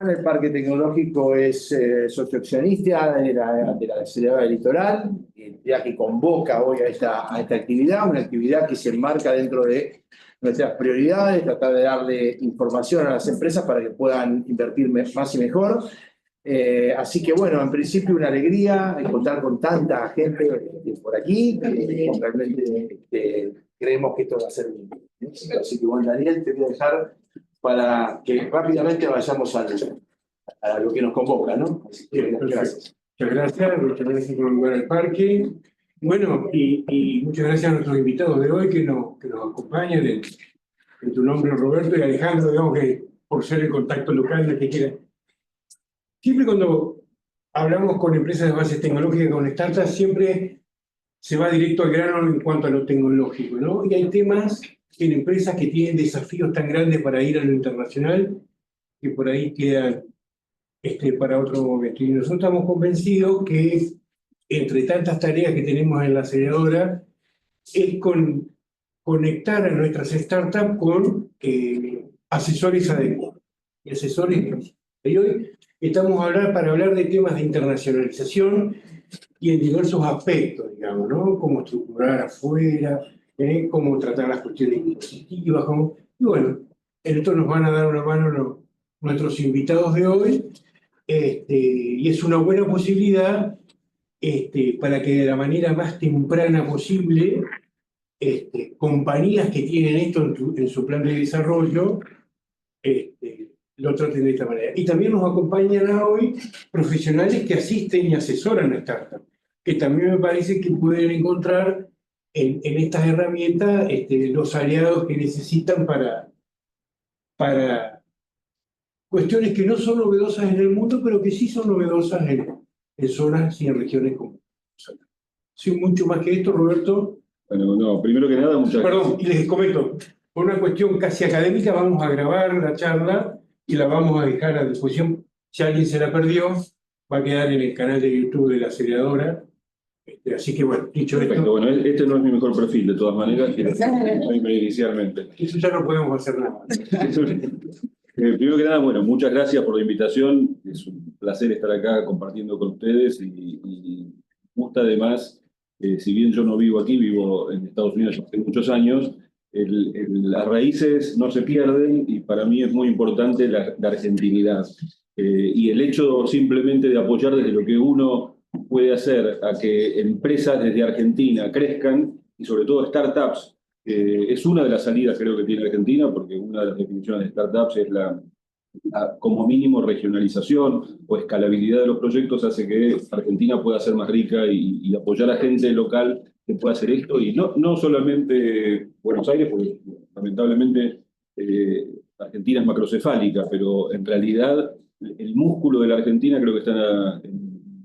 El parque tecnológico es socio accionista de la aceleradora de Litoral, entidad que convoca hoy a esta actividad, una actividad que se enmarca dentro de nuestras prioridades, tratar de darle información a las empresas para que puedan invertir más y mejor. Así que bueno, en principio una alegría contar con tanta gente por aquí. Realmente creemos que esto va a ser un éxito. Así que bueno, Daniel, te voy a dejar para que rápidamente vayamos a lo que nos convoca, ¿no? Así que gracias. Muchas gracias por lugar al parque. Bueno, y muchas gracias a nuestros invitados de hoy que nos acompañan, en tu nombre Roberto y Alejandro, digamos que por ser el contacto local, el que quiera. Siempre cuando hablamos con empresas de bases tecnológicas, con startups, siempre se va directo al grano en cuanto a lo tecnológico, ¿no? Y hay temas en empresas que tienen desafíos tan grandes para ir a lo internacional que por ahí quedan para otro momento. Y nosotros estamos convencidos que entre tantas tareas que tenemos en la aceleradora es conectar a nuestras startups con asesores adecuados y asesores. Y hoy estamos para hablar de temas de internacionalización y en diversos aspectos, digamos, ¿no? Cómo estructurar afuera, cómo tratar las cuestiones impositivas, y bueno, en esto nos van a dar una mano nuestros invitados de hoy, y es una buena posibilidad para que de la manera más temprana posible, compañías que tienen esto en su plan de desarrollo, lo traten de esta manera. Y también nos acompañan hoy profesionales que asisten y asesoran a startups, que también me parece que pueden encontrar en estas herramientas los aliados que necesitan para cuestiones que no son novedosas en el mundo, pero que sí son novedosas en zonas y en regiones como Venezuela. Sin mucho más que esto, Roberto. Bueno, no, primero que nada, muchas gracias. Perdón, y les comento, por una cuestión casi académica, vamos a grabar la charla y la vamos a dejar a disposición. Si alguien se la perdió, va a quedar en el canal de YouTube de la aceleradora. Así que bueno, dicho perfecto, esto. bueno, este no es mi mejor perfil, de todas maneras, inicialmente. Eso ya no podemos hacer nada. Primero que nada, bueno, muchas gracias por la invitación. Es un placer estar acá compartiendo con ustedes y me gusta además, si bien yo no vivo aquí, vivo en Estados Unidos hace muchos años, las raíces no se pierden y para mí es muy importante la argentinidad. Y el hecho simplemente de apoyar desde lo que uno puede hacer a que empresas desde Argentina crezcan y sobre todo startups. Es una de las salidas, creo, que tiene Argentina, porque una de las definiciones de startups es la como mínimo regionalización o escalabilidad de los proyectos hace que Argentina pueda ser más rica y apoyar a gente local que pueda hacer esto. Y no solamente Buenos Aires, porque lamentablemente Argentina es macrocefálica, pero en realidad el músculo de la Argentina creo que está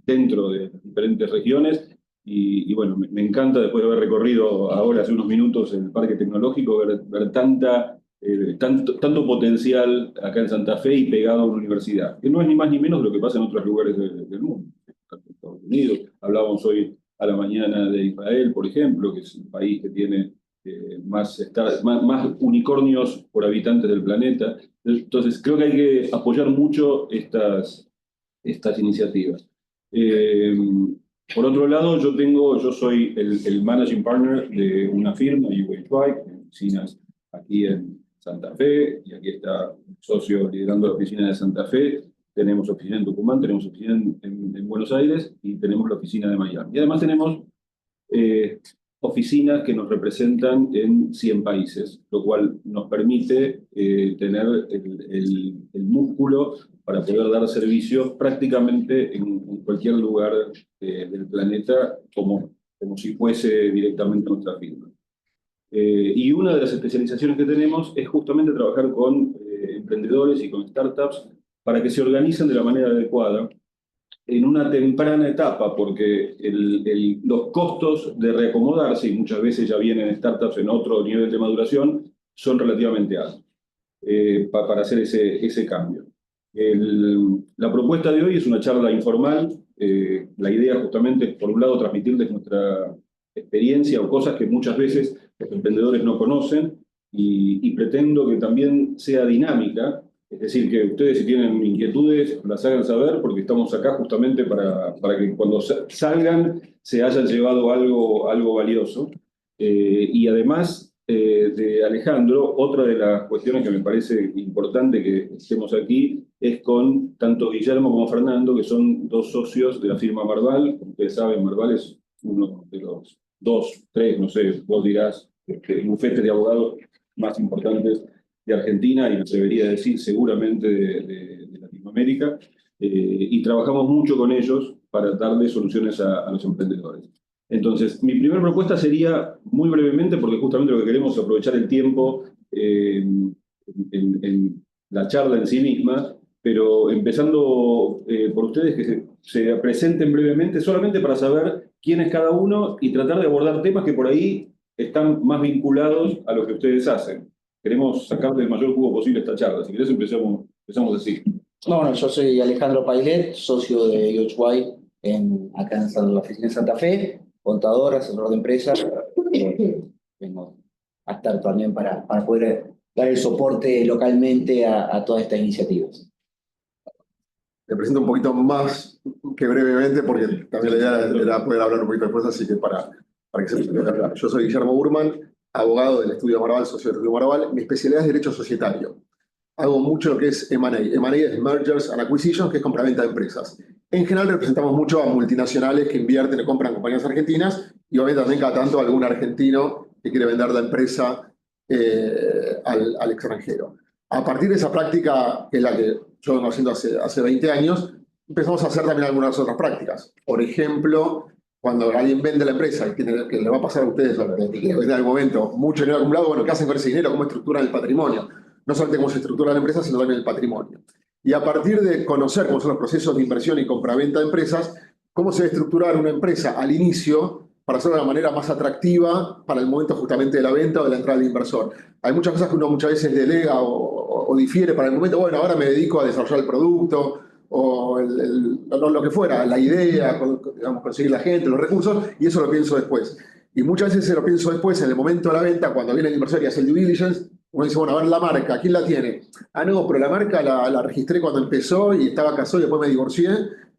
dentro de diferentes regiones. Y bueno, me encanta, después de haber recorrido ahora hace unos minutos el Parque Tecnológico, ver tanto potencial acá en Santa Fe y pegado a una universidad, que no es ni más ni menos de lo que pasa en otros lugares del mundo. En Estados Unidos, hablábamos hoy a la mañana de Israel, por ejemplo, que es un país que tiene más unicornios por habitantes del planeta. Entonces, creo que hay que apoyar mucho estas iniciativas. Por otro lado, yo soy el managing partner de una firma, UA Tribe, en oficinas aquí en Santa Fe, y aquí está un socio liderando la oficina de Santa Fe. Tenemos oficina en Tucumán, tenemos oficina en Buenos Aires y tenemos la oficina de Miami. Y además tenemos oficinas que nos representan en 100 países, lo cual nos permite tener el músculo para poder dar servicios prácticamente en cualquier lugar del planeta, como si fuese directamente nuestra firma. Y una de las especializaciones que tenemos es justamente trabajar con emprendedores y con startups para que se organicen de la manera adecuada en una temprana etapa, porque los costos de reacomodarse, y muchas veces ya vienen startups en otro nivel de maduración, son relativamente altos para hacer ese cambio. La propuesta de hoy es una charla informal. La idea justamente es, por un lado, transmitirles nuestra experiencia o cosas que muchas veces los emprendedores no conocen y pretendo que también sea dinámica, Es decir, que ustedes si tienen inquietudes las hagan saber porque estamos acá justamente para que cuando salgan se hayan llevado algo valioso. Y además de Alejandro, otra de las cuestiones que me parece importante que estemos aquí es con tanto Guillermo como Fernando, que son dos socios de la firma Marval. Como ustedes saben, Marval es uno de los dos, tres, no sé, vos dirás, bufetes de abogados más importantes de Argentina y me atrevería a decir seguramente de Latinoamérica, y trabajamos mucho con ellos para darle soluciones a los emprendedores. Entonces, mi primera propuesta sería, muy brevemente, porque justamente lo que queremos es aprovechar el tiempo en la charla en sí misma, pero empezando por ustedes que se presenten brevemente, solamente para saber quién es cada uno y tratar de abordar temas que por ahí están más vinculados a lo que ustedes hacen. Queremos sacarle el mayor jugo posible a esta charla. Si querés, empezamos así. Bueno, yo soy Alejandro Pailet, socio de UXY acá en la oficina de Santa Fe, contador, asesor de empresas. Vengo a estar también para poder dar el soporte localmente a todas estas iniciativas. Me presento un poquito más que brevemente, porque también la idea era poder hablar un poquito después, así que para que se pueda hablar. Yo soy Guillermo Burman, abogado del Estudio Marval, socio del Estudio Marval. Mi especialidad es Derecho Societario. Hago mucho lo que es M&A. M&A es Mergers and Acquisitions, que es compraventa de empresas. En general representamos mucho a multinacionales que invierten o compran compañías argentinas y obviamente también cada tanto algún argentino que quiere vender la empresa al extranjero. A partir de esa práctica, que es la que yo vengo haciendo hace 20 años, empezamos a hacer también algunas otras prácticas. Por ejemplo, cuando alguien vende la empresa y que le va a pasar a ustedes en algún momento mucho dinero acumulado, bueno, ¿qué hacen con ese dinero? ¿Cómo estructuran el patrimonio? No solamente cómo se estructura la empresa, sino también el patrimonio. Y a partir de conocer cómo son los procesos de inversión y compraventa de empresas, cómo se debe estructurar una empresa al inicio para hacerlo de la manera más atractiva para el momento justamente de la venta o de la entrada del inversor. Hay muchas cosas que uno muchas veces delega o difiere para el momento, bueno, ahora me dedico a desarrollar el producto o lo que fuera, la idea, digamos, conseguir la gente, los recursos, y eso lo pienso después. Y muchas veces se lo pienso después, en el momento de la venta, cuando viene el inversor y hace el due diligence, uno dice, bueno, a ver la marca, ¿quién la tiene? Ah, no, pero la marca la registré cuando empezó y estaba casado y después me divorcié,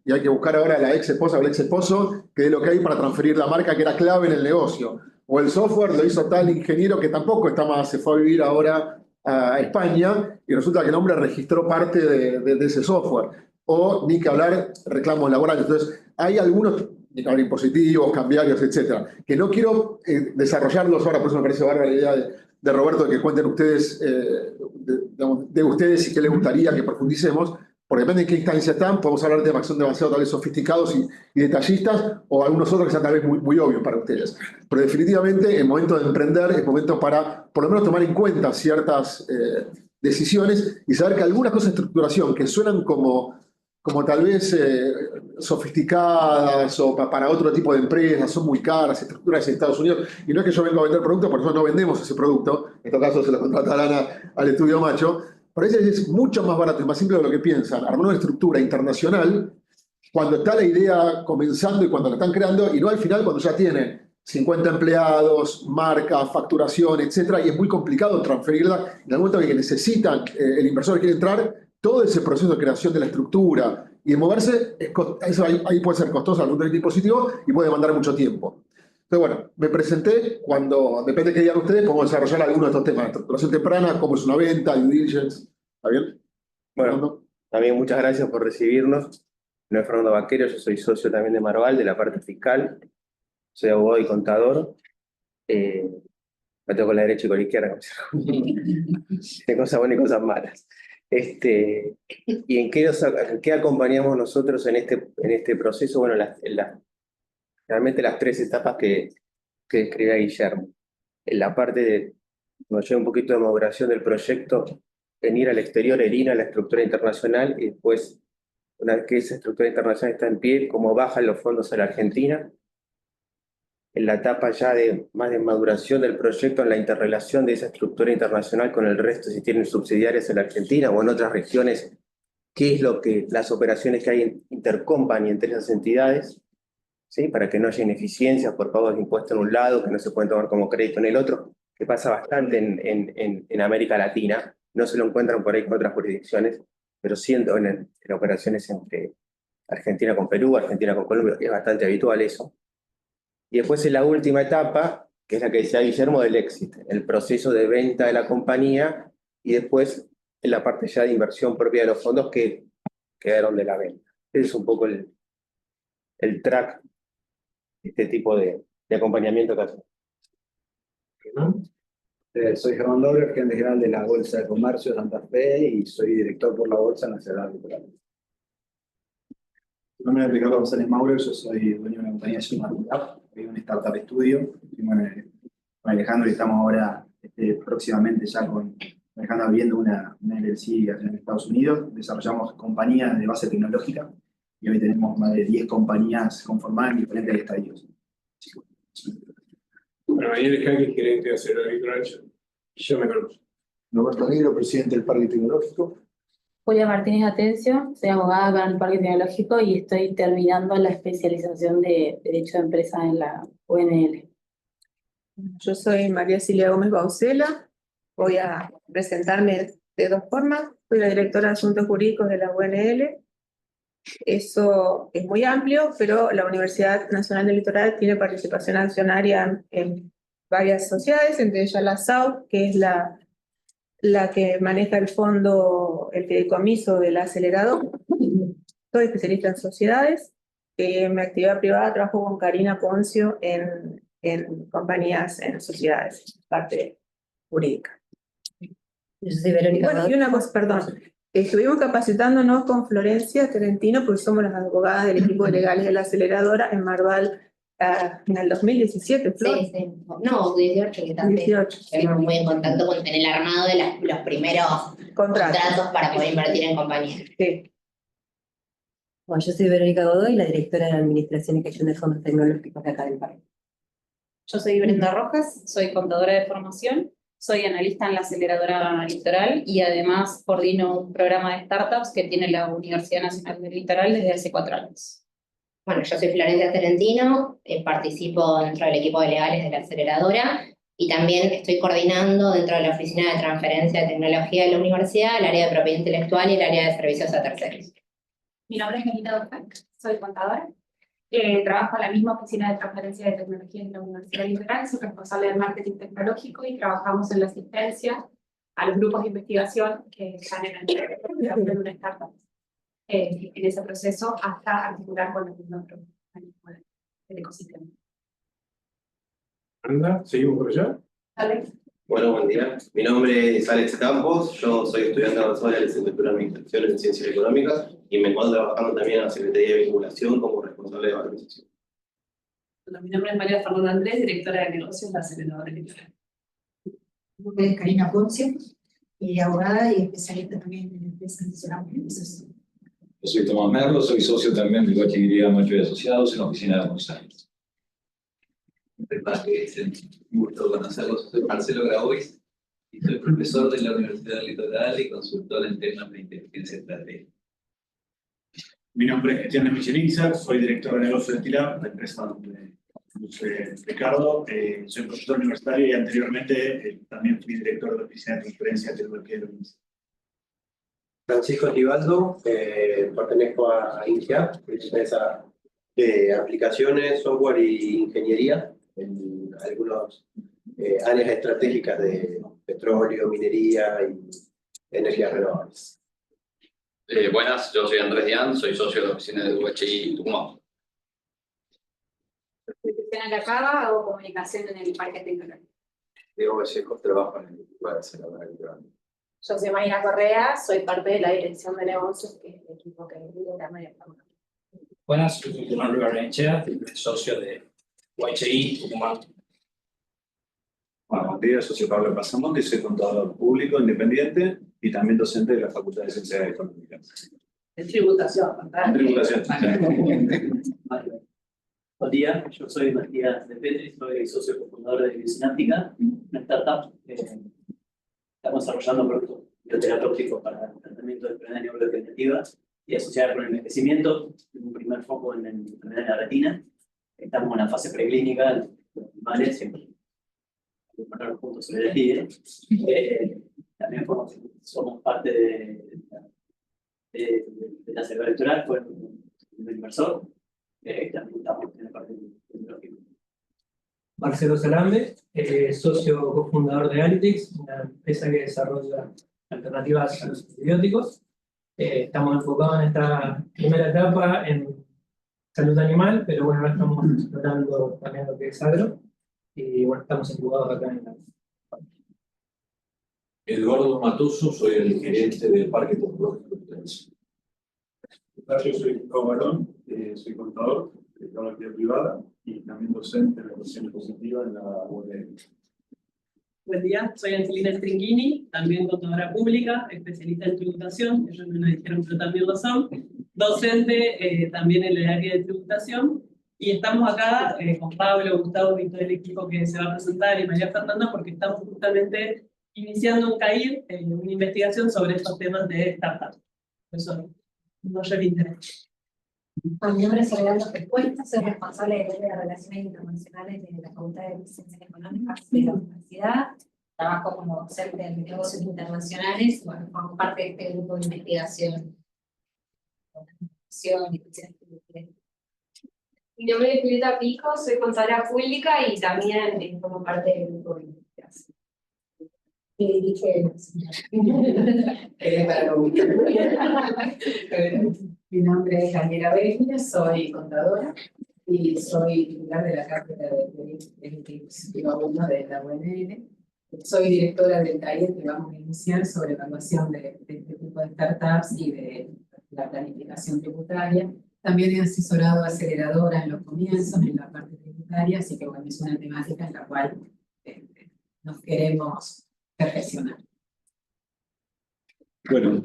y hay que buscar ahora a la ex esposa o el ex esposo que dé lo que hay para transferir la marca que era clave en el negocio. O el software lo hizo tal ingeniero que tampoco está más, se fue a vivir ahora a España y resulta que el hombre registró parte de ese software. O ni que hablar reclamos laborales. Entonces, hay algunos impositivos, cambiarios, etcétera, que no quiero desarrollarlos ahora, por eso me parece bárbara la idea de Roberto de que cuenten ustedes de ustedes y qué les gustaría que profundicemos, porque depende de qué instancia están, podemos hablar de temas que son demasiado tal vez sofisticados y detallistas, o algunos otros que sean tal vez muy obvios para ustedes. Pero definitivamente el momento de emprender es momento para por lo menos tomar en cuenta ciertas decisiones y saber que algunas cosas de estructuración que suenan como tal vez sofisticadas o para otro tipo de empresas, son muy caras, estructuras en Estados Unidos, y no es que yo venga a vender producto, por eso no vendemos ese producto, en este caso se lo contratarán al estudio Macho, pero ese es mucho más barato y más simple de lo que piensan, armar una estructura internacional cuando está la idea comenzando y cuando la están creando, y no al final cuando ya tienen 50 empleados, marca, facturación, etcétera, y es muy complicado transferirla en algún momento que necesitan, el inversor que quiere entrar, todo ese proceso de creación de la estructura y de moverse, eso ahí puede ser costoso algún dispositivo y puede demandar mucho tiempo. Entonces, bueno, me presenté cuando, depende de qué digan ustedes, podemos desarrollar algunos de estos temas. Estructuración temprana, cómo es una venta, due diligence. ¿Está bien? Bueno, también muchas gracias por recibirnos. Mi nombre es Fernando Vaquero, yo soy socio también de Marval, de la parte fiscal. Soy abogado y contador. Me toco con la derecha y con la izquierda. De cosas buenas y cosas malas. ¿Y en qué acompañamos nosotros en este proceso? Bueno, realmente las tres etapas que describía Guillermo. En la parte de, nos lleva un poquito de maduración del proyecto, en ir al exterior, en ir a la estructura internacional, y después, una vez que esa estructura internacional está en pie, cómo bajan los fondos a la Argentina. En la etapa ya más de maduración del proyecto, en la interrelación de esa estructura internacional con el resto, si tienen subsidiarias en la Argentina o en otras regiones, qué es las operaciones que hay en intercompany entre esas entidades, ¿sí? Para que no haya ineficiencias por pagos de impuestos en un lado, que no se pueden tomar como crédito en el otro, que pasa bastante en América Latina, no se lo encuentran por ahí con otras jurisdicciones, pero sí en operaciones entre Argentina con Perú, Argentina con Colombia, es bastante habitual eso. Y después en la última etapa, que es la que decía Guillermo, del exit, el proceso de venta de la compañía, y después en la parte ya de inversión propia de los fondos que quedaron de la venta. Ese es un poco el track, este tipo de acompañamiento que hacemos. Soy Germán Doble, gerente general de la Bolsa de Comercio de Santa Fe y soy director por la Bolsa Nacional Litoral. Mi nombre es Ricardo González Mauro, yo soy dueño de una compañía llamada soy un startup estudio. Con Alejandro y estamos ahora próximamente ya con Alejandro abriendo una LLC en Estados Unidos. Desarrollamos compañías de base tecnológica y hoy tenemos más de 10 compañías conformadas en diferentes estadios. Bueno, Daniel Escaqui, gerente de Aceleradora Litoral, yo me conozco. Roberto Negro, presidente del Parque Tecnológico. Julia Martínez Atencio, soy abogada para el Parque Tecnológico y estoy terminando la especialización de Derecho de Empresa en la UNL. Yo soy María Silvia Gómez Baucela, voy a presentarme de dos formas. Soy la directora de Asuntos Jurídicos de la UNL. Eso es muy amplio, pero la Universidad Nacional del Litoral tiene participación accionaria en varias sociedades, entre ellas la SAU, que es la que maneja el fondo, el fideicomiso del acelerador. Soy especialista en sociedades. En mi actividad privada trabajo con Karina Poncio en compañías, en sociedades, parte jurídica. Yo soy Verónica. Bueno, y una cosa, perdón. Estuvimos capacitándonos con Florencia Terentino, porque somos las abogadas del equipo de legales de la aceleradora en Marval en el 2017, Flor. Sí, sí. No, 18 que también. 18. Estuvimos muy en contacto con el armado de los primeros contratos para poder invertir en compañía. Sí. Bueno, yo soy Verónica Godoy, la directora de la Administración y Gestión de Fondos Tecnológicos de acá del parque. Yo soy Brenda Rojas, soy contadora de formación, soy analista en la aceleradora Litoral y además coordino un programa de startups que tiene la Universidad Nacional del Litoral desde hace 4 años. Bueno, yo soy Florencia Terentino, participo dentro del equipo de legales de la aceleradora y también estoy coordinando dentro de la Oficina de Transferencia de Tecnología de la Universidad el área de propiedad intelectual y el área de servicios a terceros. Mi nombre es Melita Dufán, soy contadora. Trabajo en la misma Oficina de Transferencia de Tecnología de la Universidad Litoral, soy responsable del marketing tecnológico y trabajamos en la asistencia a los grupos de investigación que están en el una startup. En ese proceso hasta articular con los mismos del ecosistema. Anda, seguimos por allá. Alex. Bueno, buen día. Mi nombre es Alex Campos, yo soy estudiante avanzado de la licenciatura en Administración en Ciencias Económicas y me encuentro trabajando también en la Secretaría de Vinculación como responsable de valorización. Bueno, mi nombre es María Fernanda Andrés, directora de negocios de la aceleradora Litoral. Mi nombre es Karina Poncio, y abogada y especialista también en empresas nacionales. Yo soy Tomás Merlo, soy socio también de Guachigiría Macho y Asociados en la oficina de Buenos Aires. Es un gusto conocerlos. Soy Marcelo Grabois y soy profesor de la Universidad del Litoral y consultor en temas de inteligencia estratégica. Mi nombre es Cristian Michelin, soy director de negocio de TILAB, la empresa donde conduce Ricardo. Soy profesor universitario y anteriormente también fui director de la Oficina de Transferencia de Tecnología de la Universidad. Francisco Tibaldo, pertenezco a INGEA, empresa de aplicaciones, software y ingeniería en algunas áreas estratégicas de petróleo, minería y energías renovables. Buenas, yo soy Andrés Dián, soy socio de la oficina de UHI Tucumán. Soy Cristina Cacaba, hago comunicación en el Parque Tecnológico. Diego Vallejo, trabajo en el equipo de aceleradora Litoral. Yo soy Mayra Correa, soy parte de la dirección de negocios, que es el equipo que lidera Media Fórmula. Buenas, soy Tomás Rivarenchea, socio de UHI Tucumán. Bueno, buen día, yo soy Pablo Pasamonte, soy contador público independiente y también docente de la Facultad de Ciencias Económicas. En tributación, ¿verdad? En tributación. Buen día, yo soy Matías de Petri, soy socio cofundador de Biosinaptica, una startup. Estamos desarrollando productos bioterapéuticos para el tratamiento de enfermedades neurodegenerativas y asociadas con el envejecimiento, un primer foco en la enfermedad de la retina. Estamos en la fase preclínica, siempre ponernos juntos sobre el líder. también somos parte de la Asamblea Electoral, fue un inversor, también estamos en la parte tecnológica. Marcelo Salambe, socio cofundador de Alitex, una empresa que desarrolla alternativas a los antibióticos. Estamos enfocados en esta primera etapa en salud animal, pero bueno, ahora estamos explorando también lo que es agro, y bueno, estamos enfocados acá en la... Eduardo Matoso, soy el gerente del Parque Tecnológico de Tenerife. Yo soy Gustavo Barón, soy contador de la actividad privada y también docente de educación positiva en la UNL. Buen día, soy Angelina Stringini, también contadora pública, especialista en tributación, ellos me lo dijeron, pero también lo son, docente también en el área de tributación, y estamos acá con Pablo, Gustavo y todo el equipo que se va a presentar, y María Fernanda, porque estamos justamente iniciando un CAIR, una investigación sobre estos temas de startup. Eso mayor interés. Mi nombre es Soledad López Cuesta, soy responsable del área de Relaciones Internacionales de la Facultad de Ciencias Económicas de la Universidad. Trabajo como docente de negocios internacionales y bueno, formo parte de este grupo de investigación. Mi nombre es Julieta Pico, soy contadora pública y también formo parte del grupo de investigación. Y dirige Mi nombre es Daniela Benja, soy contadora y soy titular de la cátedra de Instituto 1 de la UNL. Soy directora del taller que vamos a iniciar sobre evaluación de este tipo de startups y de la planificación tributaria. También he asesorado a aceleradoras en los comienzos, en la parte tributaria, así que bueno, es una temática en la cual nos queremos perfeccionar. Bueno,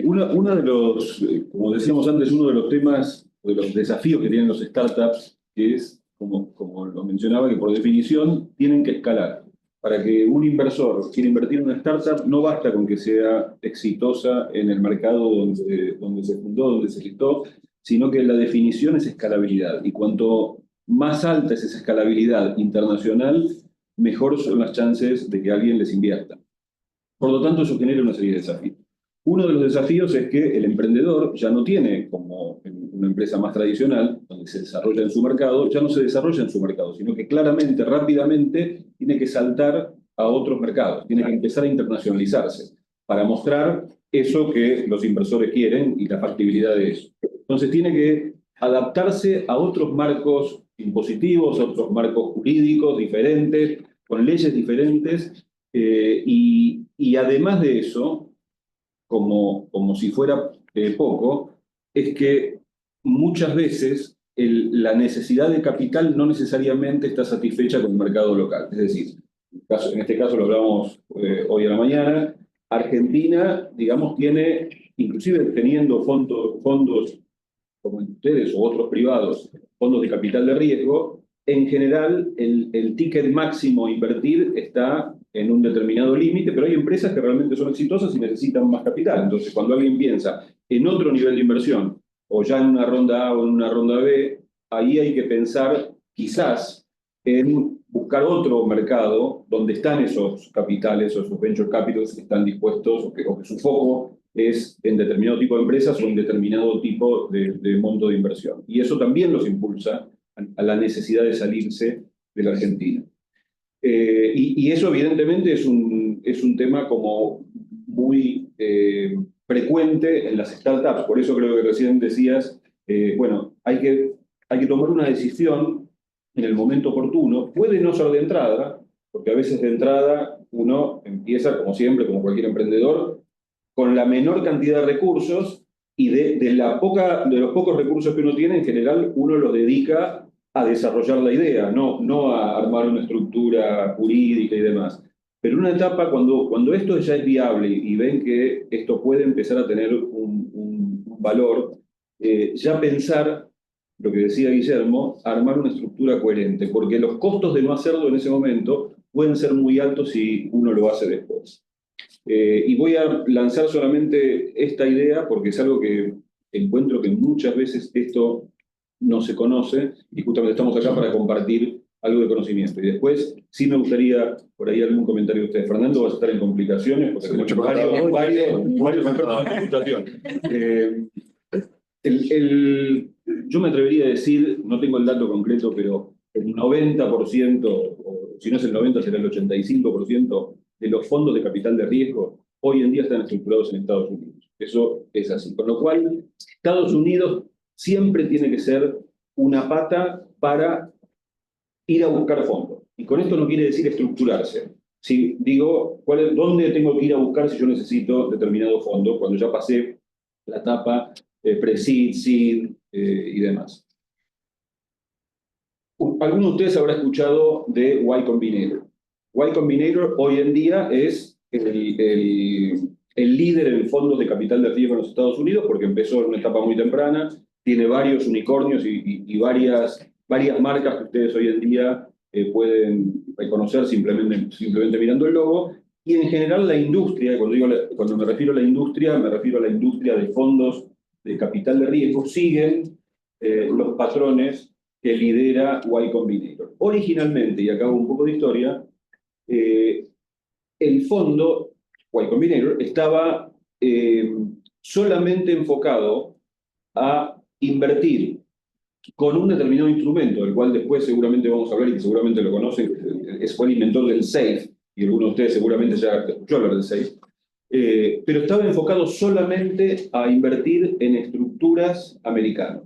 uno de los, como decíamos antes, uno de los temas, de los desafíos que tienen los startups, que es, como lo mencionaba, que por definición tienen que escalar. Para que un inversor quiera invertir en una startup, no basta con que sea exitosa en el mercado donde se fundó, donde se listó, sino que la definición es escalabilidad. Y cuanto más alta es esa escalabilidad internacional, mejor son las chances de que alguien les invierta. Por lo tanto, eso genera una serie de desafíos. Uno de los desafíos es que el emprendedor ya no tiene, como en una empresa más tradicional, donde se desarrolla en su mercado, ya no se desarrolla en su mercado, sino que claramente, rápidamente, tiene que saltar a otros mercados, tiene que empezar a internacionalizarse para mostrar eso que los inversores quieren y la factibilidad de eso. Entonces tiene que adaptarse a otros marcos impositivos, a otros marcos jurídicos diferentes, con leyes diferentes, y además de eso, como si fuera poco, es que muchas veces la necesidad de capital no necesariamente está satisfecha con el mercado local. Es decir, en este caso lo hablamos hoy a la mañana, Argentina, digamos, tiene, inclusive teniendo fondos como ustedes o otros privados, fondos de capital de riesgo, en general el ticket máximo a invertir está en un determinado límite, pero hay empresas que realmente son exitosas y necesitan más capital. Entonces, cuando alguien piensa en otro nivel de inversión, o ya en una ronda A o en una ronda B, ahí hay que pensar quizás en buscar otro mercado donde están esos capitales o esos venture capitals que están dispuestos, o que su foco es en determinado tipo de empresas o en determinado tipo de monto de inversión. Y eso también los impulsa a la necesidad de salirse de la Argentina. Y eso evidentemente es un tema como muy frecuente en las startups. Por eso creo que recién decías, bueno, hay que tomar una decisión en el momento oportuno. Puede no ser de entrada, porque a veces de entrada uno empieza, como siempre, como cualquier emprendedor, con la menor cantidad de recursos, y de los pocos recursos que uno tiene, en general uno los dedica a desarrollar la idea, no a armar una estructura jurídica y demás. Pero en una etapa, cuando esto ya es viable y ven que esto puede empezar a tener un valor, ya pensar, lo que decía Guillermo, armar una estructura coherente, porque los costos de no hacerlo en ese momento pueden ser muy altos si uno lo hace después. Y voy a lanzar solamente esta idea porque es algo que encuentro que muchas veces esto no se conoce, y justamente estamos acá para compartir algo de conocimiento. Y después, sí me gustaría, por ahí algún comentario de ustedes. Fernando, vas a estar en complicaciones, porque tenemos varios expertos en computación. Yo me atrevería a decir, no tengo el dato concreto, pero el 90%, o si no es el 90%, será el 85% de los fondos de capital de riesgo hoy en día están estructurados en Estados Unidos. Eso es así. Con lo cual, Estados Unidos siempre tiene que ser una pata para ir a buscar fondos. Y con esto no quiere decir estructurarse. Si digo, ¿dónde tengo que ir a buscar si yo necesito determinado fondo cuando ya pasé la etapa pre-seed, seed y demás? Alguno de ustedes habrá escuchado de Y Combinator. Y Combinator hoy en día es el líder en fondos de capital de riesgo en los Estados Unidos porque empezó en una etapa muy temprana, tiene varios unicornios y varias marcas que ustedes hoy en día pueden reconocer simplemente mirando el logo. Y en general la industria, cuando me refiero a la industria, me refiero a la industria de fondos de capital de riesgo, siguen los patrones que lidera Y Combinator. Originalmente, y acá hago un poco de historia, el fondo Y Combinator estaba solamente enfocado a invertir con un determinado instrumento, del cual después seguramente vamos a hablar y que seguramente lo conocen, fue el inventor del SAFE, y algunos de ustedes seguramente ya escuchó hablar del SAFE, pero estaba enfocado solamente a invertir en estructuras americanas.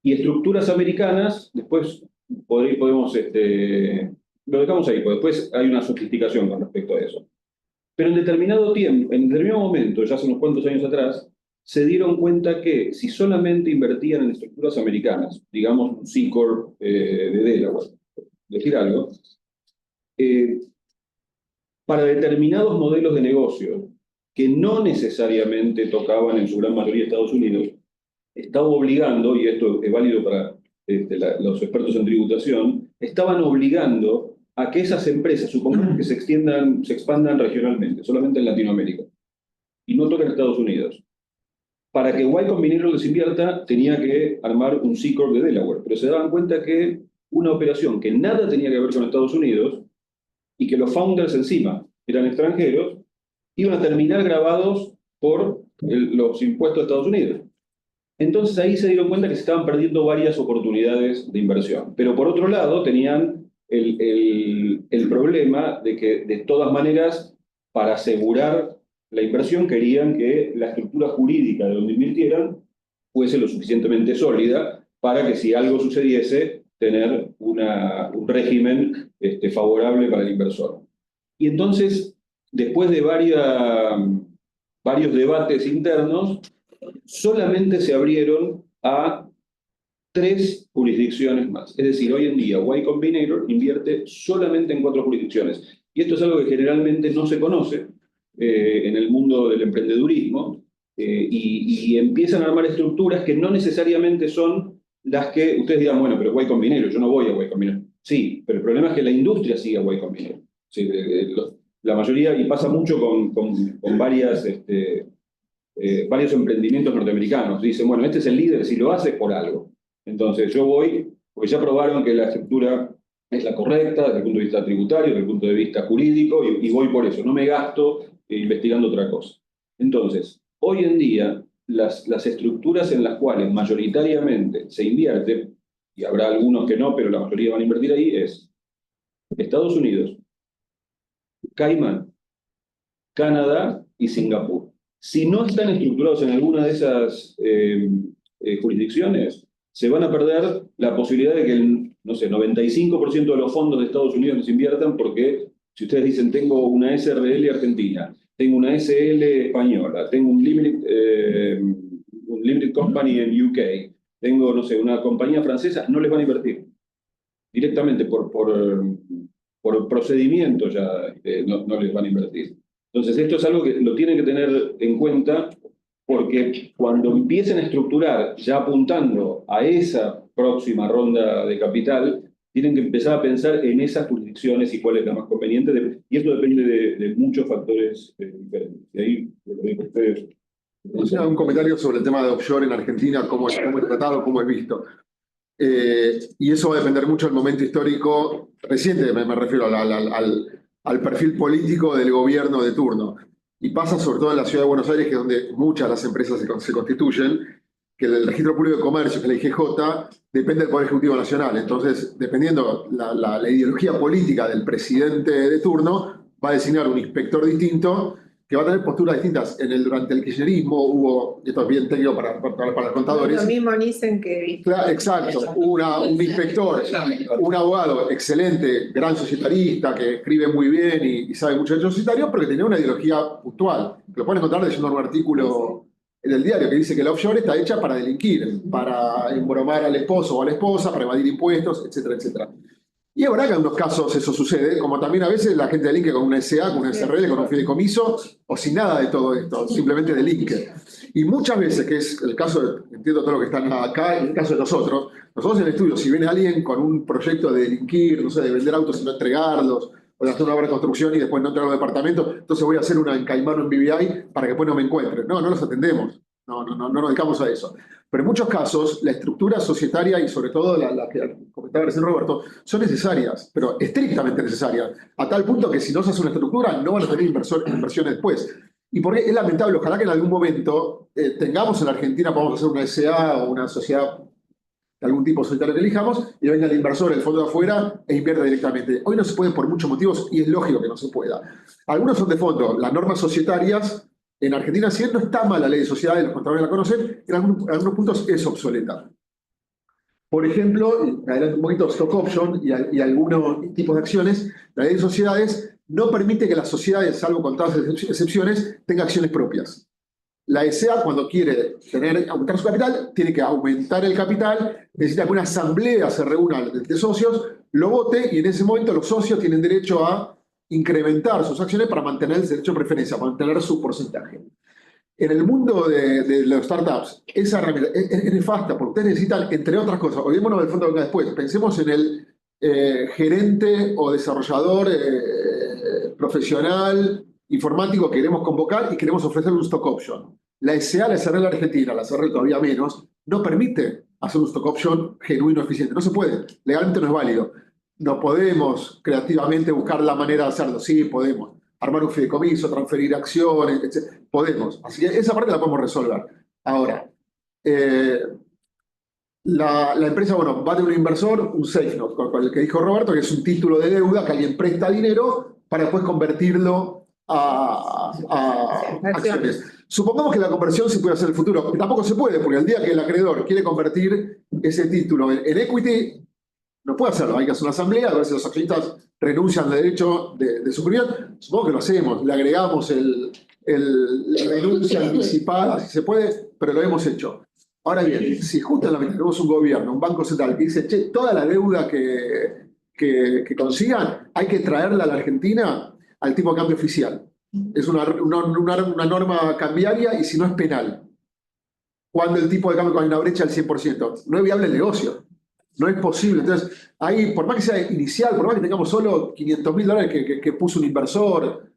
Y estructuras americanas, después podemos, lo dejamos ahí, porque después hay una sofisticación con respecto a eso. Pero en determinado tiempo, en determinado momento, ya hace unos cuantos años atrás, se dieron cuenta que si solamente invertían en estructuras americanas, digamos un C Corp de Delaware, decir algo, para determinados modelos de negocio que no necesariamente tocaban en su gran mayoría Estados Unidos, estaba obligando, y esto es válido para los expertos en tributación, estaban obligando a que esas empresas, supongamos que se expandan regionalmente, solamente en Latinoamérica, y no toquen Estados Unidos. Para que Y Combinator les invierta, tenía que armar un C Corp de Delaware, pero se daban cuenta que una operación que nada tenía que ver con Estados Unidos y que los founders encima eran extranjeros, iban a terminar grabados por los impuestos de Estados Unidos. Entonces ahí se dieron cuenta que se estaban perdiendo varias oportunidades de inversión. Pero por otro lado tenían el problema de que de todas maneras, para asegurar la inversión, querían que la estructura jurídica de donde invirtieran fuese lo suficientemente sólida para que si algo sucediese, tener un régimen favorable para el inversor. Y entonces, después de varios debates internos, solamente se abrieron a 3 jurisdicciones más. Es decir, hoy en día Y Combinator invierte solamente en 4 jurisdicciones. Y esto es algo que generalmente no se conoce en el mundo del emprendedurismo y empiezan a armar estructuras que no necesariamente son las que ustedes digan, bueno, pero Y Combinator, yo no voy a Y Combinator. Sí, pero el problema es que la industria sigue a Y Combinator. Sí, la mayoría, y pasa mucho con varios emprendimientos norteamericanos. Dicen, bueno, este es el líder, si lo hace es por algo. Entonces yo voy, porque ya probaron que la estructura es la correcta desde el punto de vista tributario, desde el punto de vista jurídico, y voy por eso, no me gasto investigando otra cosa. Entonces, hoy en día, las estructuras en las cuales mayoritariamente se invierte, y habrá algunos que no, pero la mayoría van a invertir ahí, es Estados Unidos, Caimán, Canadá y Singapur. Si no están estructurados en alguna de esas jurisdicciones, se van a perder la posibilidad de que el 95% de los fondos de Estados Unidos les inviertan, porque si ustedes dicen, tengo una SRL argentina, tengo una SL española, tengo un limited company en UK, tengo, una compañía francesa, no les van a invertir. Directamente por procedimiento ya no les van a invertir. Entonces esto es algo que lo tienen que tener en cuenta, porque cuando empiecen a estructurar, ya apuntando a esa próxima ronda de capital, tienen que empezar a pensar en esas jurisdicciones y cuál es la más conveniente, y esto depende de muchos factores diferentes. Y ahí lo dejo a ustedes. Un comentario sobre el tema de offshore en Argentina, cómo es tratado, cómo es visto. Y eso va a depender mucho del momento histórico reciente, me refiero al perfil político del gobierno de turno. Y pasa sobre todo en la ciudad de Buenos Aires, que es donde muchas de las empresas se constituyen, que el Registro Público de Comercio, que es la IGJ, depende del Poder Ejecutivo Nacional. Entonces, dependiendo la ideología política del presidente de turno, va a designar un inspector distinto que va a tener posturas distintas. Durante el kirchnerismo hubo, esto es bien técnico para los contadores. Lo mismo dicen que... Claro, exacto, un inspector, un abogado excelente, gran societarista, que escribe muy bien y sabe mucho de derecho societario, pero que tenía una ideología puntual. Lo pueden encontrar leyendo un artículo en el diario que dice que la offshore está hecha para delinquir, para embromar al esposo o a la esposa, para evadir impuestos, etcétera, etcétera. Y es verdad que en unos casos eso sucede, como también a veces la gente delinque con una SA, con una SRL, con un fideicomiso, o sin nada de todo esto, simplemente delinque. Y muchas veces, que es el caso, entiendo todo lo que están acá, en el caso de nosotros en el estudio, si viene alguien con un proyecto de delinquir, no sé, de vender autos y no entregarlos, o de hacer una obra de construcción y después no entregar los departamentos, entonces voy a hacer una en Caimano en BBI para que después no me encuentren. No los atendemos, no nos dedicamos a eso. Pero en muchos casos, la estructura societaria y sobre todo la que comentaba recién Roberto, son necesarias, pero estrictamente necesarias, a tal punto que si no se hace una estructura, no van a tener inversiones después. Y porque es lamentable, ojalá que en algún momento tengamos en la Argentina, podamos hacer una SA o una sociedad de algún tipo societario que elijamos, y venga el inversor, el fondo de afuera, e invierta directamente. Hoy no se puede por muchos motivos, y es lógico que no se pueda. Algunos son de fondo, las normas societarias. En Argentina, si no está mal la ley de sociedades, los contadores la conocen, en algunos puntos es obsoleta. Por ejemplo, adelante un poquito, stock option y algunos tipos de acciones, la ley de sociedades no permite que las sociedades, salvo contadas excepciones, tengan acciones propias. La SA, cuando quiere aumentar su capital, tiene que aumentar el capital, necesita que una asamblea se reúna de socios, lo vote, y en ese momento los socios tienen derecho a incrementar sus acciones para mantener el derecho de preferencia, para mantener su porcentaje. En el mundo de los startups, esa herramienta es nefasta, porque ustedes necesitan, entre otras cosas, olvidémonos del fondo que venga después, pensemos en el gerente o desarrollador profesional informático que queremos convocar y queremos ofrecerle un stock option. La SA, la SRL argentina, la SRL todavía menos, no permite hacer un stock option genuino, eficiente. No se puede, legalmente no es válido. No podemos creativamente buscar la manera de hacerlo. Sí, podemos. Armar un fideicomiso, transferir acciones, etc. Podemos. Así que esa parte la podemos resolver. Ahora, la empresa, bueno, va a tener un inversor, un safe note, con el que dijo Roberto, que es un título de deuda que alguien presta dinero para después convertirlo a acciones. Supongamos que la conversión se puede hacer en el futuro. Tampoco se puede, porque el día que el acreedor quiere convertir ese título en equity, no puede hacerlo, hay que hacer una asamblea, a ver si los accionistas renuncian al derecho de suscripción. Supongo que lo hacemos, le agregamos la renuncia anticipada, si se puede, pero lo hemos hecho. Ahora bien, si justamente tenemos un gobierno, un banco central que dice, che, toda la deuda que consigan, hay que traerla a la Argentina al tipo de cambio oficial. Es una norma cambiaria y si no es penal. Cuando el tipo de cambio hay una brecha del 100%, no es viable el negocio. No es posible. Entonces, ahí, por más que sea inicial, por más que tengamos solo $500.000 que puso un inversor,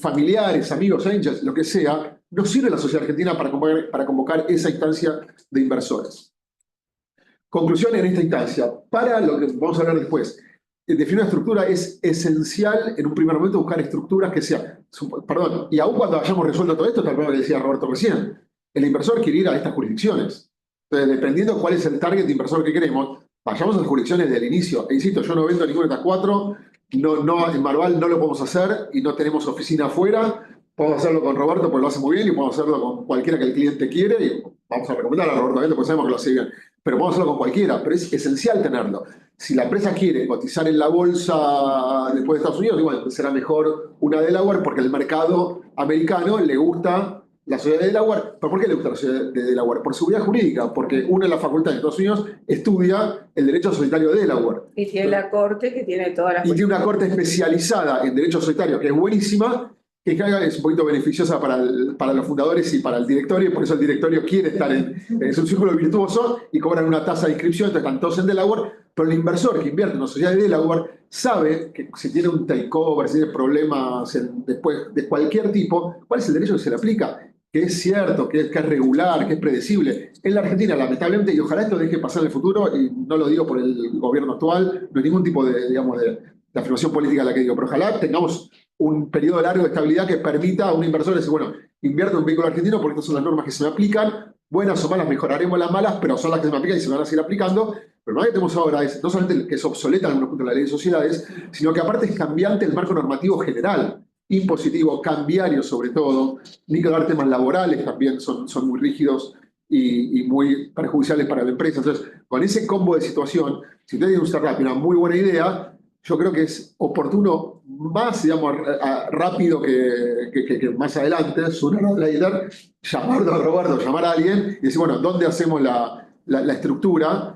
familiares, amigos, angels, lo que sea, no sirve la sociedad argentina para convocar esa instancia de inversores. Conclusión en esta instancia. Para lo que vamos a hablar después, definir una estructura es esencial en un primer momento buscar estructuras que sean, perdón, y aún cuando hayamos resuelto todo esto, tal vez lo que decía Roberto recién, el inversor quiere ir a estas jurisdicciones. Entonces, dependiendo cuál es el target de inversor que queremos, vayamos a las jurisdicciones del inicio. E insisto, yo no vendo ninguna de estas cuatro, en Marval no lo podemos hacer y no tenemos oficina afuera. Podemos hacerlo con Roberto porque lo hace muy bien y podemos hacerlo con cualquiera que el cliente quiere y vamos a recomendar a Roberto porque sabemos que lo hace bien. Pero podemos hacerlo con cualquiera, pero es esencial tenerlo. Si la empresa quiere cotizar en la bolsa después de Estados Unidos, igual será mejor una Delaware porque el mercado americano le gusta la sociedad de Delaware. ¿Pero por qué le gusta la sociedad de Delaware? Por seguridad jurídica, porque una de las facultades de Estados Unidos estudia el derecho societario de Delaware. Y tiene la corte que tiene todas las... Y tiene una corte especializada en derecho societario, que es buenísima, que es un poquito beneficiosa para los fundadores y para el directorio, y por eso el directorio quiere estar en un círculo virtuoso y cobran una tasa de inscripción, entonces están todos en Delaware, pero el inversor que invierte en una sociedad de Delaware sabe que si tiene un takeover, si tiene problemas después de cualquier tipo, ¿cuál es el derecho que se le aplica? que es cierto, que es regular, que es predecible. En la Argentina, lamentablemente, y ojalá esto deje pasar en el futuro, y no lo digo por el gobierno actual, no hay ningún tipo de afirmación política la que digo, pero ojalá tengamos un periodo largo de estabilidad que permita a un inversor decir, bueno, invierto en un vehículo argentino porque estas son las normas que se me aplican, buenas o malas, mejoraremos las malas, pero son las que se me aplican y se van a seguir aplicando. Pero lo que tenemos ahora es, no solamente que es obsoleta en algunos puntos de la ley de sociedades, sino que aparte es cambiante el marco normativo general, impositivo, cambiario sobre todo, ni que hablar temas laborales también son muy rígidos y muy perjudiciales para la empresa. Entonces, con ese combo de situación, si usted tiene un startup y una muy buena idea, yo creo que es oportuno más, digamos, rápido que más adelante, sooner or later, llamarlo a Roberto, llamar a alguien y decir, bueno, ¿dónde hacemos la estructura?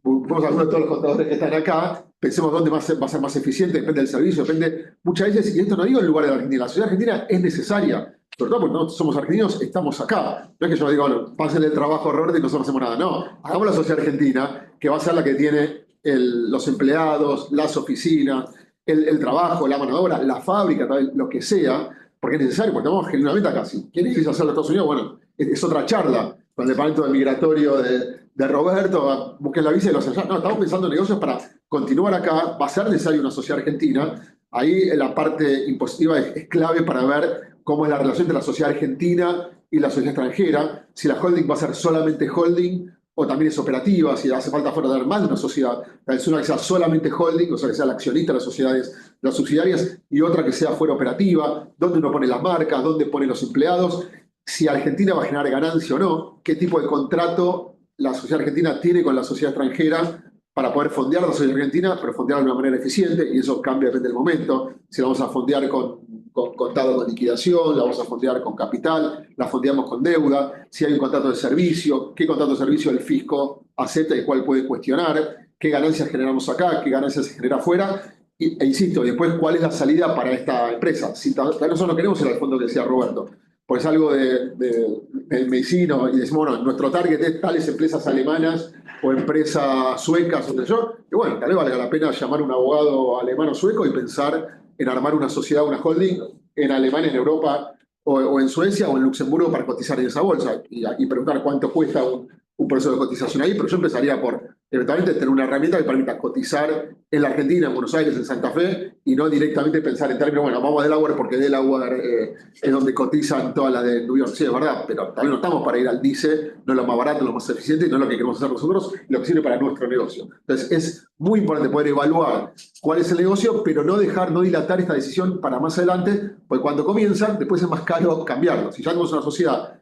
Vamos a hablar de todos los contadores que están acá, pensemos dónde va a ser más eficiente, depende del servicio, depende muchas veces, y esto no digo en lugar de la Argentina, la sociedad argentina es necesaria, sobre todo porque no somos argentinos, estamos acá. No es que yo digo, bueno, pasen el trabajo a Roberto y nosotros no hacemos nada, no, hagamos la sociedad argentina, que va a ser la que tiene los empleados, las oficinas, el trabajo, la mano de obra, la fábrica, lo que sea, porque es necesario, porque estamos genuinamente acá. Si quieren irse a hacer a Estados Unidos, bueno, es otra charla con el departamento de migratorio de Roberto, busquen la visa y los allá. No, estamos pensando en negocios para continuar acá, va a ser necesaria una sociedad argentina. Ahí la parte impositiva es clave para ver cómo es la relación entre la sociedad argentina y la sociedad extranjera, si la holding va a ser solamente holding o también es operativa, si hace falta formar más de una sociedad, es una que sea solamente holding, o sea, que sea el accionista de las sociedades, las subsidiarias, y otra que sea fuera operativa, dónde uno pone las marcas, dónde pone los empleados, si Argentina va a generar ganancia o no, qué tipo de contrato la sociedad argentina tiene con la sociedad extranjera para poder fondear a la sociedad argentina, pero fondearla de una manera eficiente, y eso cambia depende del momento, si la vamos a fondear con contado con liquidación, la vamos a fondear con capital, la fondeamos con deuda, si hay un contrato de servicio, qué contrato de servicio el fisco acepta y cuál puede cuestionar, qué ganancias generamos acá, qué ganancias se genera afuera, e insisto, después cuál es la salida para esta empresa. Si nosotros no queremos ir al fondo que decía Roberto, porque es algo del medicino y decimos, bueno, nuestro target es tales empresas alemanas o empresas suecas, o yo, y bueno, tal vez valga la pena llamar a un abogado alemán o sueco y pensar en armar una sociedad, una holding en Alemania, en Europa, o en Suecia o en Luxemburgo para cotizar en esa bolsa y preguntar cuánto cuesta un proceso de cotización ahí, pero yo empezaría por eventualmente tener una herramienta que permita cotizar en la Argentina, en Buenos Aires, en Santa Fe, y no directamente pensar en términos, bueno, vamos a Delaware porque Delaware es donde cotizan todas las de New York. Sí, es verdad, pero tal vez no estamos para ir al DICE, no es lo más barato, lo más eficiente, no es lo que queremos hacer nosotros, lo que sirve para nuestro negocio. Entonces, es muy importante poder evaluar cuál es el negocio, pero no dilatar esta decisión para más adelante, porque cuando comienzan, después es más caro cambiarlo. Si ya tenemos una sociedad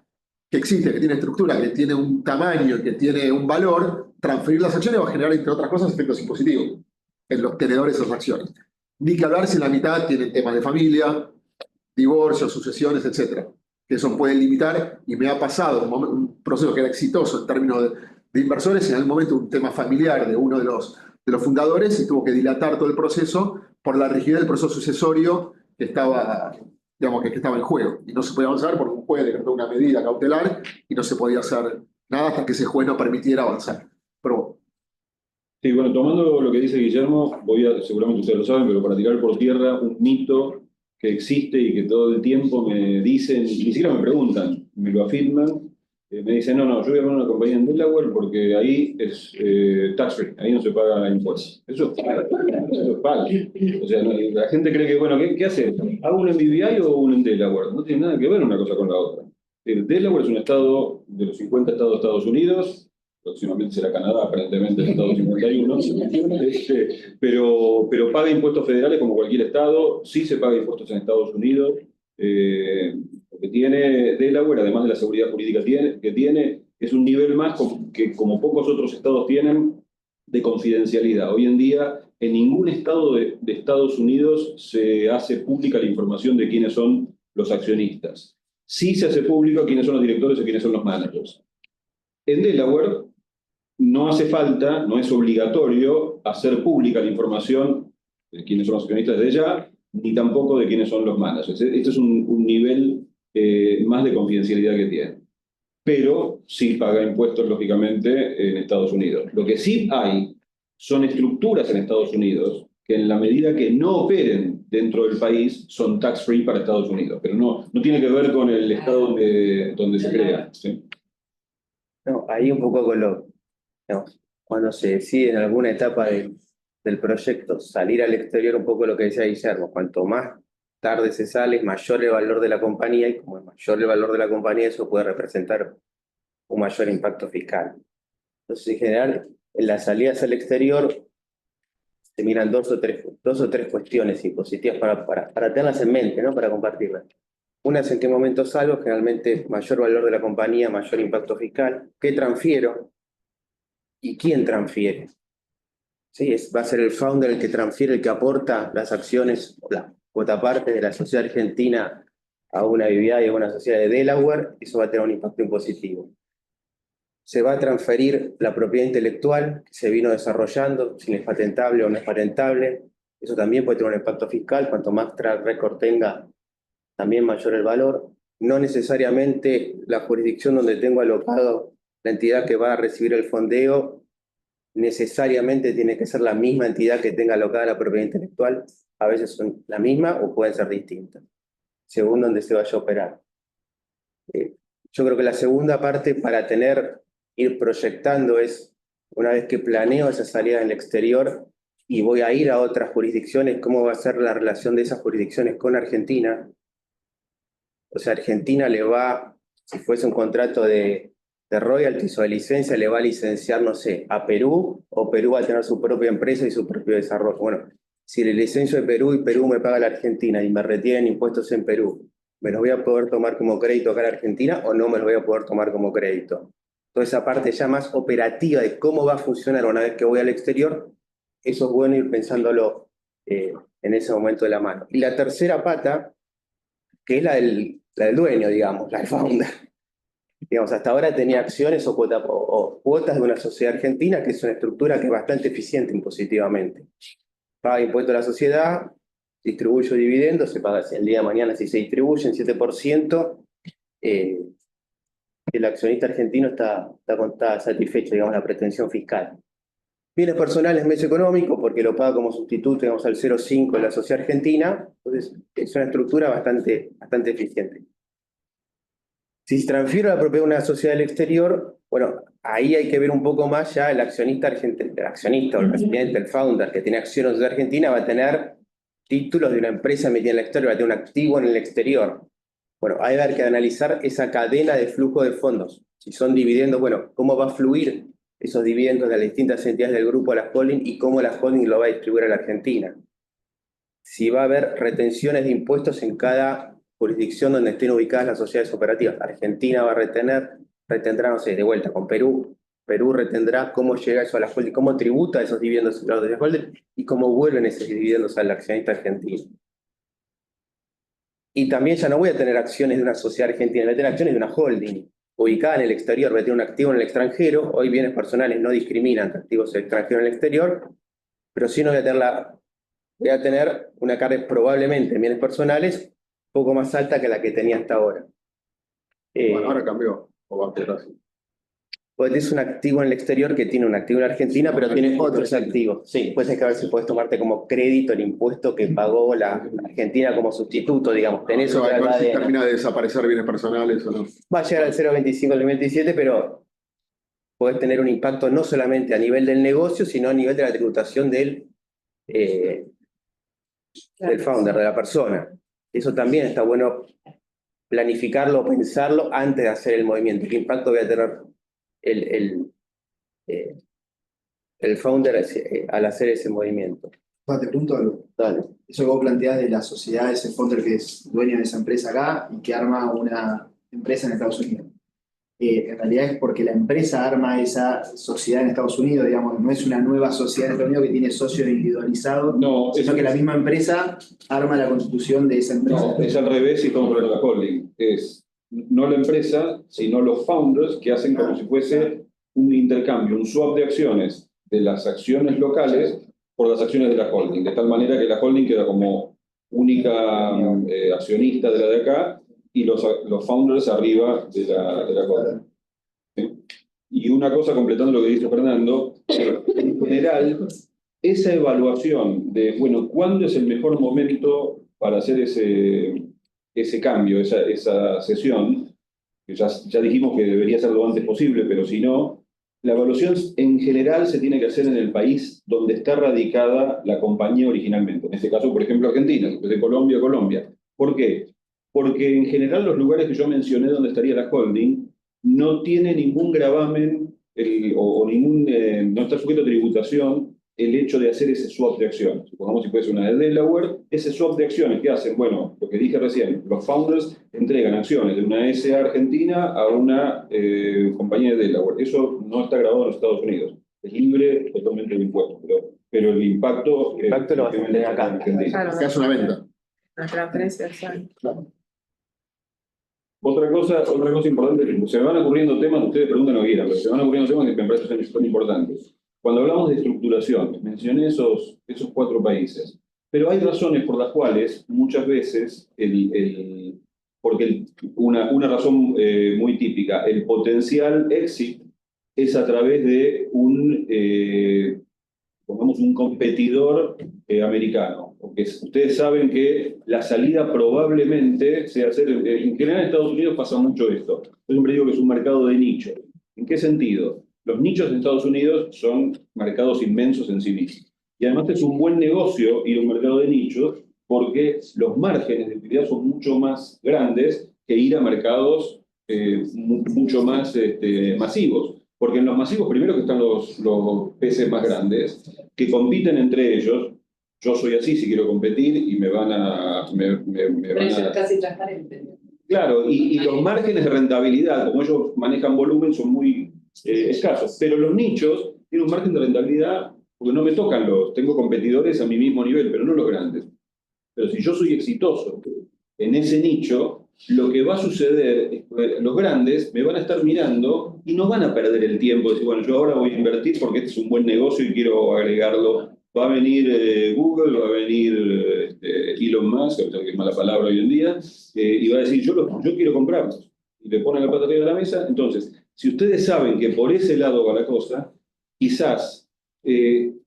que existe, que tiene estructura, que tiene un tamaño, que tiene un valor, transferir las acciones va a generar, entre otras cosas, efectos impositivos en los tenedores de esas acciones. Ni que hablar si en la mitad tienen temas de familia, divorcios, sucesiones, etc. Que eso puede limitar, y me ha pasado un proceso que era exitoso en términos de inversores, en algún momento un tema familiar de uno de los fundadores, y tuvo que dilatar todo el proceso por la rigidez del proceso sucesorio que estaba en juego. Y no se podía avanzar porque un juez decretó una medida cautelar y no se podía hacer nada hasta que ese juez no permitiera avanzar. Pero sí, bueno, tomando lo que dice Guillermo, seguramente ustedes lo saben, pero para tirar por tierra un mito que existe y que todo el tiempo me dicen, ni siquiera me preguntan, me lo afirman, me dicen, no, yo voy a poner una compañía en Delaware porque ahí es tax free, ahí no se paga impuestos. Eso es falso. O sea, la gente cree que, bueno, ¿qué hace? ¿Hago un en BVI o un en Delaware? No tiene nada que ver una cosa con la otra. Delaware es un estado de los 50 estados de Estados Unidos, próximamente será Canadá, aparentemente el estado 51, pero paga impuestos federales como cualquier estado, sí se paga impuestos en Estados Unidos. Lo que tiene Delaware, además de la seguridad jurídica que tiene, es un nivel más que como pocos otros estados tienen de confidencialidad. Hoy en día, en ningún estado de Estados Unidos se hace pública la información de quiénes son los accionistas. Sí se hace público quiénes son los directores y quiénes son los managers. En Delaware no hace falta, no es obligatorio hacer pública la información de quiénes son los accionistas desde ya, ni tampoco de quiénes son los managers. Este es un nivel más de confidencialidad que tiene. Pero sí paga impuestos, lógicamente, en Estados Unidos. Lo que sí hay son estructuras en Estados Unidos que en la medida que no operen dentro del país son tax free para Estados Unidos, pero no tiene que ver con el estado donde se crea. ¿Sí? No, ahí un poco con lo, digamos, cuando se decide en alguna etapa del proyecto salir al exterior, un poco lo que decía Guillermo, cuanto más tarde se sale, mayor el valor de la compañía, y como es mayor el valor de la compañía, eso puede representar un mayor impacto fiscal. Entonces, en general, en las salidas al exterior se miran dos o tres cuestiones impositivas para tenerlas en mente, ¿no? Para compartirlas. Una es en qué momento salgo, generalmente mayor valor de la compañía, mayor impacto fiscal. ¿Qué transfiero? ¿Y quién transfiere? ¿Sí? Va a ser el founder el que transfiere, el que aporta las acciones, la cuota parte de la sociedad argentina a una BVI y a una sociedad de Delaware. Eso va a tener un impacto impositivo. Se va a transferir la propiedad intelectual que se vino desarrollando, si es patentable o no es patentable. Eso también puede tener un impacto fiscal. Cuanto más track record tenga, también mayor el valor. No necesariamente la jurisdicción donde tengo alocado la entidad que va a recibir el fondeo necesariamente tiene que ser la misma entidad que tenga alocada la propiedad intelectual. A veces son la misma o pueden ser distintas, según donde se vaya a operar. Yo creo que la segunda parte para ir proyectando es, una vez que planeo esa salida en el exterior y voy a ir a otras jurisdicciones, cómo va a ser la relación de esas jurisdicciones con Argentina. O sea, Argentina le va, si fuese un contrato de royalties o de licencia, le va a licenciar, no sé, a Perú, o Perú va a tener su propia empresa y su propio desarrollo. Bueno, si le licencio de Perú y Perú me paga a la Argentina y me retienen impuestos en Perú, ¿me los voy a poder tomar como crédito acá en Argentina o no me los voy a poder tomar como crédito? Toda esa parte ya más operativa de cómo va a funcionar una vez que voy al exterior, eso es bueno ir pensándolo en ese momento de la mano. Y la tercera pata, que es la del dueño, digamos, la del founder. Digamos, hasta ahora tenía acciones o cuotas de una sociedad argentina, que es una estructura que es bastante eficiente impositivamente. Paga impuesto a la sociedad, distribuye dividendos, se paga el día de mañana si se distribuyen 7%, el accionista argentino está satisfecho, digamos, la pretensión fiscal. Bienes personales, mes económico, porque lo paga como sustituto, digamos, al 0,5 de la sociedad argentina. Entonces, es una estructura bastante eficiente. Si transfiero la propiedad de una sociedad del exterior, bueno, ahí hay que ver un poco más ya el accionista argentino, el accionista o el presidente, el founder, que tiene acciones de Argentina, va a tener títulos de una empresa metida en el exterior, va a tener un activo en el exterior. Bueno, hay que ver que analizar esa cadena de flujo de fondos. Si son dividendos, bueno, cómo va a fluir esos dividendos de las distintas entidades del grupo a la holding y cómo la holding lo va a distribuir a la Argentina. Si va a haber retenciones de impuestos en cada jurisdicción donde estén ubicadas las sociedades operativas. Argentina va a retendrá, no sé, de vuelta con Perú. Perú retendrá cómo llega eso a la holding, cómo tributa esos dividendos a la holding y cómo vuelven esos dividendos al accionista argentino. Y también ya no voy a tener acciones de una sociedad argentina, voy a tener acciones de una holding ubicada en el exterior, voy a tener un activo en el extranjero. Hoy bienes personales no discriminan entre activos extranjeros en el exterior, pero sí no voy a tener una carga probablemente en bienes personales un poco más alta que la que tenía hasta ahora. Bueno, ahora cambió, o va a quedar así. Pues es un activo en el exterior que tiene un activo en Argentina, pero tiene otros activos. Sí, pues hay que ver si puedes tomarte como crédito el impuesto que pagó la Argentina como sustituto, digamos. Tenés Eso va otra a ver si cadena. termina de desaparecer bienes personales o no. Va a llegar al 0,25 del 2027, pero puedes tener un impacto no solamente a nivel del negocio, sino a nivel de la tributación del founder, de la persona. Eso también está bueno planificarlo, pensarlo antes de hacer el movimiento. ¿Qué impacto voy a tener el founder al hacer ese movimiento? Te pregunto algo. Dale. Eso que vos planteás de la sociedad, ese founder que es dueño de esa empresa acá y que arma una empresa en Estados Unidos. En realidad es porque la empresa arma esa sociedad en Estados Unidos, digamos, no es una nueva sociedad en Estados Unidos que tiene socios individualizados, no, sino que la misma empresa arma la constitución de esa empresa. No, es al revés y como la holding. Es no la empresa, sino los founders que hacen como si fuese un intercambio, un swap de acciones de las acciones locales por las acciones de la holding, de tal manera que la holding queda como única accionista de la de acá y los founders arriba de la holding. ¿Sí? Y una cosa, completando lo que dice Fernando, en general, esa evaluación de, bueno, ¿cuándo es el mejor momento para hacer ese cambio, esa sesión? Que ya dijimos que debería ser lo antes posible, pero si no, la evaluación en general se tiene que hacer en el país donde está radicada la compañía originalmente. En este caso, por ejemplo, Argentina, de Colombia a Colombia. ¿Por qué? Porque en general los lugares que yo mencioné donde estaría la holding no tiene ningún gravamen no está sujeto a tributación el hecho de hacer ese swap de acciones. Supongamos si fuese una de Delaware, ese swap de acciones que hacen, bueno, lo que dije recién, los founders entregan acciones de una SA argentina a una compañía de Delaware. Eso no está grabado en los Estados Unidos. Es libre totalmente de impuestos, pero el impacto lo vas a tener acá. Argentina. Acá es una venta. La transferencia social. Otra cosa importante, se me van ocurriendo temas, ustedes preguntan lo que quieran, pero se me van ocurriendo temas que me parecen son importantes. Cuando hablamos de estructuración, mencioné esos 4 países, pero hay razones por las cuales muchas veces, porque una razón muy típica, el potencial exit es a través de pongamos un competidor americano, porque ustedes saben que la salida probablemente sea hacer, en general en Estados Unidos pasa mucho esto, yo siempre digo que es un mercado de nicho. ¿En qué sentido? Los nichos en Estados Unidos son mercados inmensos en sí mismos. Y además es un buen negocio ir a un mercado de nichos porque los márgenes de utilidad son mucho más grandes que ir a mercados mucho más masivos. Porque en los masivos, primero que están los peces más grandes, que compiten entre ellos. Yo soy así si quiero competir y me van a... Casi transparente. Claro, y los márgenes de rentabilidad, como ellos manejan volumen, son muy escasos. Pero los nichos tienen un margen de rentabilidad porque no me tocan tengo competidores a mi mismo nivel, pero no los grandes. Pero si yo soy exitoso en ese nicho, lo que va a suceder es que los grandes me van a estar mirando y no van a perder el tiempo de decir, bueno, yo ahora voy a invertir porque este es un buen negocio y quiero agregarlo. Va a venir Google, va a venir Elon Musk, que es mala palabra hoy en día, y va a decir, yo quiero comprarlos. Y le ponen la plata arriba de la mesa. Entonces, si ustedes saben que por ese lado va la cosa, quizás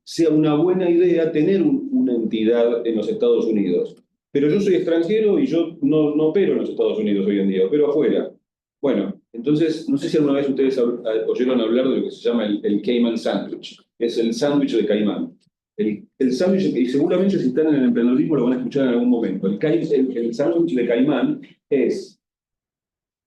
sea una buena idea tener una entidad en los Estados Unidos. Pero yo soy extranjero y yo no opero en los Estados Unidos hoy en día, opero afuera. Bueno, entonces, no sé si alguna vez ustedes oyeron hablar de lo que se llama el Cayman Sandwich. Es el sándwich de Caimán. El sándwich, y seguramente si están en el emprendedurismo lo van a escuchar en algún momento. El sándwich de Caimán es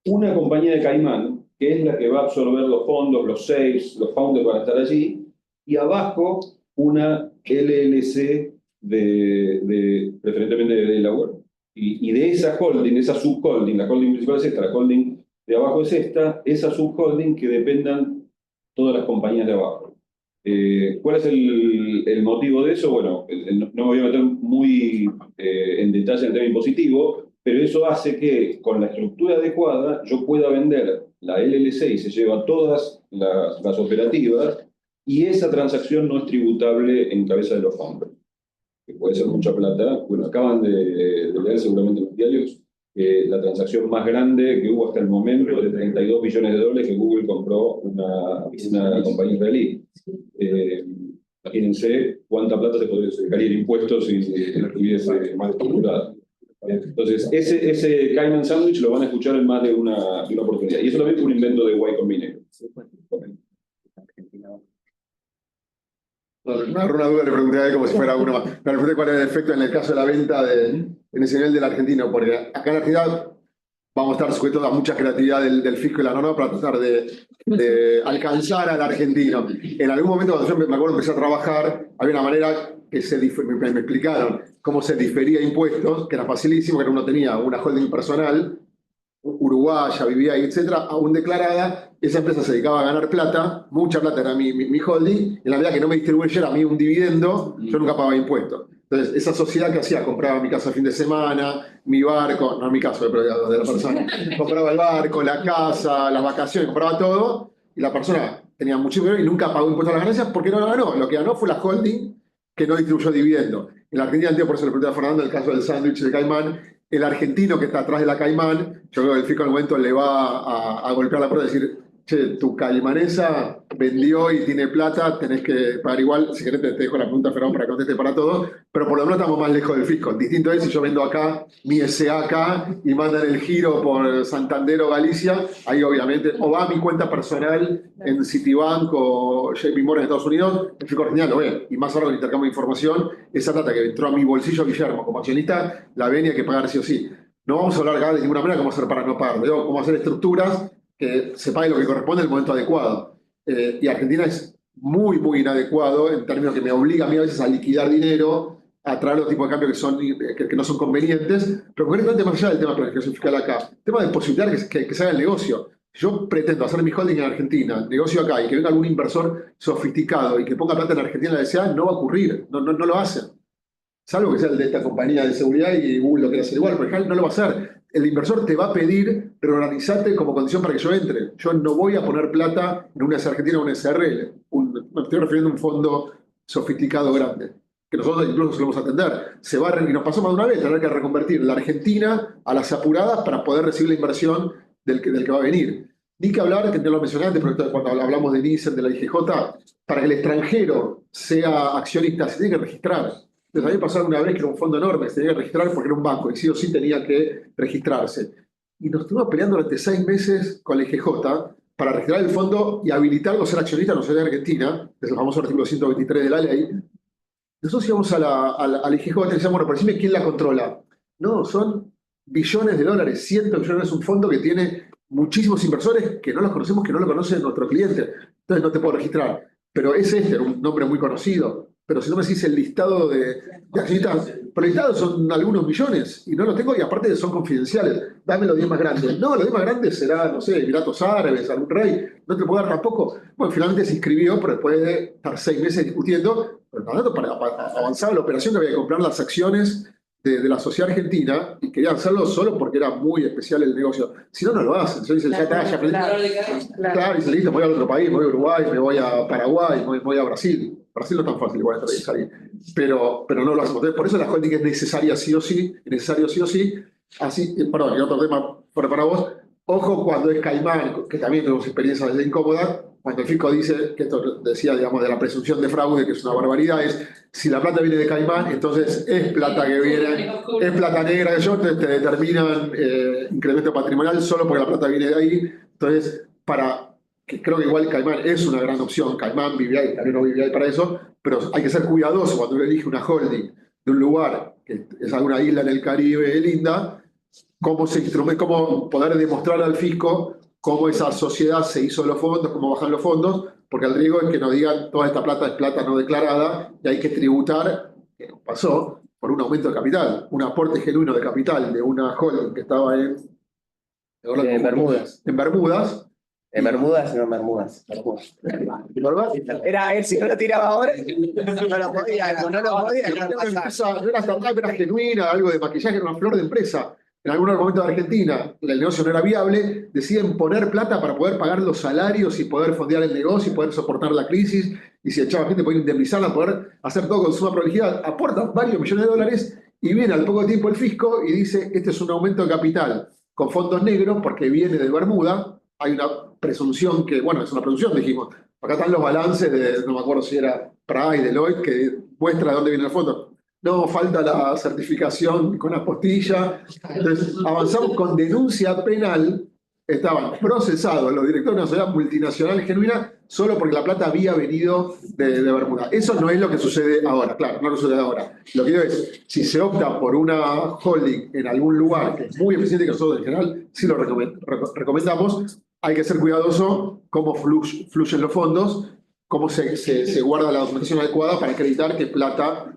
una compañía de Caimán, que es la que va a absorber los fondos, los sales, los founders van a estar allí, y abajo una LLC preferentemente de Delaware. Y de esa holding, esa subholding, la holding principal es esta, la holding de abajo es esa subholding que dependan todas las compañías de abajo. ¿Cuál es el motivo de eso? Bueno, no me voy a meter muy en detalle en el tema impositivo, pero eso hace que con la estructura adecuada yo pueda vender la LLC y se lleva todas las operativas y esa transacción no es tributable en cabeza de los founders, que puede ser mucha plata. Bueno, acaban de leer seguramente en los diarios la transacción más grande que hubo hasta el momento de $32 billones que Google compró una compañía israelí. Imagínense cuánta plata se sacaría en impuestos si estuviese más estructurada. Entonces, ese Cayman Sandwich lo van a escuchar en más de una oportunidad. Y eso también fue un invento de Y Combinator. Una duda le pregunté a él como si fuera uno más. Me pregunté cuál era el efecto en el caso de la venta en ese nivel del argentino, porque acá en Argentina vamos a estar sujetos a mucha creatividad del fisco y la norma para tratar de alcanzar al argentino. En algún momento, cuando yo me acuerdo empecé a trabajar, había una manera que me explicaron cómo se difería impuestos, que era facilísimo, que uno tenía una holding personal, uruguaya, vivía ahí, etcétera, aún declarada. Esa empresa se dedicaba a ganar plata, mucha plata era mi holding, en la medida que no me distribuyera a mí un dividendo, yo nunca pagaba impuestos. Entonces, esa sociedad que hacía, compraba mi casa el fin de semana, mi barco, no en mi caso, pero de la persona, compraba el barco, la casa, las vacaciones, compraba todo, y la persona tenía muchísimo dinero y nunca pagó impuestos a las ganancias porque no lo ganó. Lo que ganó fue la holding que no distribuyó dividendo. En la Argentina, por eso le pregunté a Fernando, el caso del sándwich de Caimán, el argentino que está atrás de la Caimán, yo creo que el fisco en el momento le va a golpear la puerta y decir, che, tu caimanesa vendió y tiene plata, tenés que pagar igual. Si querés te dejo la pregunta, Fernando, para que conteste para todos, pero por lo menos estamos más lejos del fisco. Distinto es si yo vendo acá mi SA acá y mandan el giro por Santander o Galicia, ahí obviamente, o va a mi cuenta personal en Citibank o JP Morgan en Estados Unidos, el fisco argentino lo ve. Y más ahora con el intercambio de información, esa plata que entró a mi bolsillo, Guillermo, como accionista, la ven y hay que pagar sí o sí. No vamos a hablar acá de ninguna manera cómo hacer para no pagar, digo, cómo hacer estructuras que se pague lo que corresponde en el momento adecuado. Y Argentina es muy, muy inadecuado en términos que me obliga a mí a veces a liquidar dinero, a traer los tipos de cambio que no son convenientes, pero concretamente más allá del tema de planificación fiscal acá, el tema de posibilitar que se haga el negocio. Yo pretendo hacer mi holding en Argentina, negocio acá, y que venga algún inversor sofisticado y que ponga plata en Argentina en la DCA, no va a ocurrir, no lo hacen. Salvo que sea el de esta compañía de seguridad y Google lo quiera hacer igual, pero no lo va a hacer. El inversor te va a pedir reorganizarte como condición para que yo entre. Yo no voy a poner plata en una Argentina o una SRL. Me estoy refiriendo a un fondo sofisticado grande, que nosotros incluso solemos atender. Y nos pasó más de una vez tener que reconvertir la Argentina a las apuradas para poder recibir la inversión del que va a venir. Ni que hablar, que no lo mencioné antes, pero cuando hablamos de Nielsen, de la IGJ, para que el extranjero sea accionista se tiene que registrar. Entonces, a mí me pasó una vez que era un fondo enorme, se tenía que registrar porque era un banco y sí o sí tenía que registrarse. Y nos estuvimos peleando durante 6 meses con la IGJ para registrar el fondo y habilitarlo a ser accionista en la sociedad argentina, que es el famoso artículo 123 de la ley. Nosotros íbamos a la IGJ y decíamos, bueno, pero decime quién la controla. No, son billones de dólares, cientos de millones, es un fondo que tiene muchísimos inversores que no los conocemos, que no lo conocen nuestro cliente. Entonces no te puedo registrar. Pero es era un nombre muy conocido. Pero si no me decís el listado de accionistas, pero el listado son algunos millones y no lo tengo y aparte son confidenciales. Dame los 10 más grandes. No, los 10 más grandes será, no sé, Emiratos Árabes, algún rey. No te puedo dar tampoco. Bueno, finalmente se inscribió, pero después de estar 6 meses discutiendo, pero para avanzar la operación que había que comprar las acciones de la sociedad argentina y querían hacerlo solo porque era muy especial el negocio. Si no, no lo hacen. Entonces dicen, claro, y se listo, me voy a otro país, me voy a Uruguay, me voy a Paraguay, me voy a Brasil. Brasil no es tan fácil igual de salir, pero no lo hacemos. Entonces, por eso la holding es necesaria sí o sí, necesario sí o sí. Así, perdón, y otro tema para vos, ojo cuando es Caimán, que también tenemos experiencias desde incómoda, cuando el fisco dice, que esto decía, digamos, de la presunción de fraude, que es una barbaridad, es si la plata viene de Caimán, entonces es plata que viene, es plata negra, te determinan incremento patrimonial solo porque la plata viene de ahí. Entonces, que creo que igual Caimán es una gran opción, Caimán, BVI, también no BVI para eso, pero hay que ser cuidadoso cuando uno elige una holding de un lugar que es alguna isla en el Caribe linda, cómo poder demostrar al fisco cómo esa sociedad se hizo los fondos, cómo bajan los fondos, porque el riesgo es que nos digan toda esta plata es plata no declarada y hay que tributar, que nos pasó, por un aumento de capital, un aporte genuino de capital de una holding que estaba en Bermudas. En Bermudas. En Bermudas, no en Bermudas. Era él, si no lo tiraba ahora, no lo podía. Era startup, era genuina, algo de maquillaje, era una flor de empresa. En algún momento de Argentina el negocio no era viable, deciden poner plata para poder pagar los salarios y poder fondear el negocio y poder soportar la crisis, y si echaba gente poder indemnizarla, poder hacer todo con suma prolijidad, aportan varios millones de dólares y viene al poco tiempo el fisco y dice, este es un aumento de capital con fondos negros porque viene de Bermuda, hay una presunción que, bueno, es una presunción, dijimos, acá están los balances de, no me acuerdo si era Price, Deloitte, que muestra de dónde viene el fondo. No, falta la certificación con apostilla. Entonces, avanzamos con denuncia penal. Estaban procesados los directores de una sociedad multinacional genuina solo porque la plata había venido de Bermuda. Eso no es lo que sucede ahora, claro, no lo sucede ahora. Lo que digo es, si se opta por una holding en algún lugar que es muy eficiente, que nosotros en general sí lo recomendamos, hay que ser cuidadoso cómo fluyen los fondos, cómo se guarda la documentación adecuada para acreditar que plata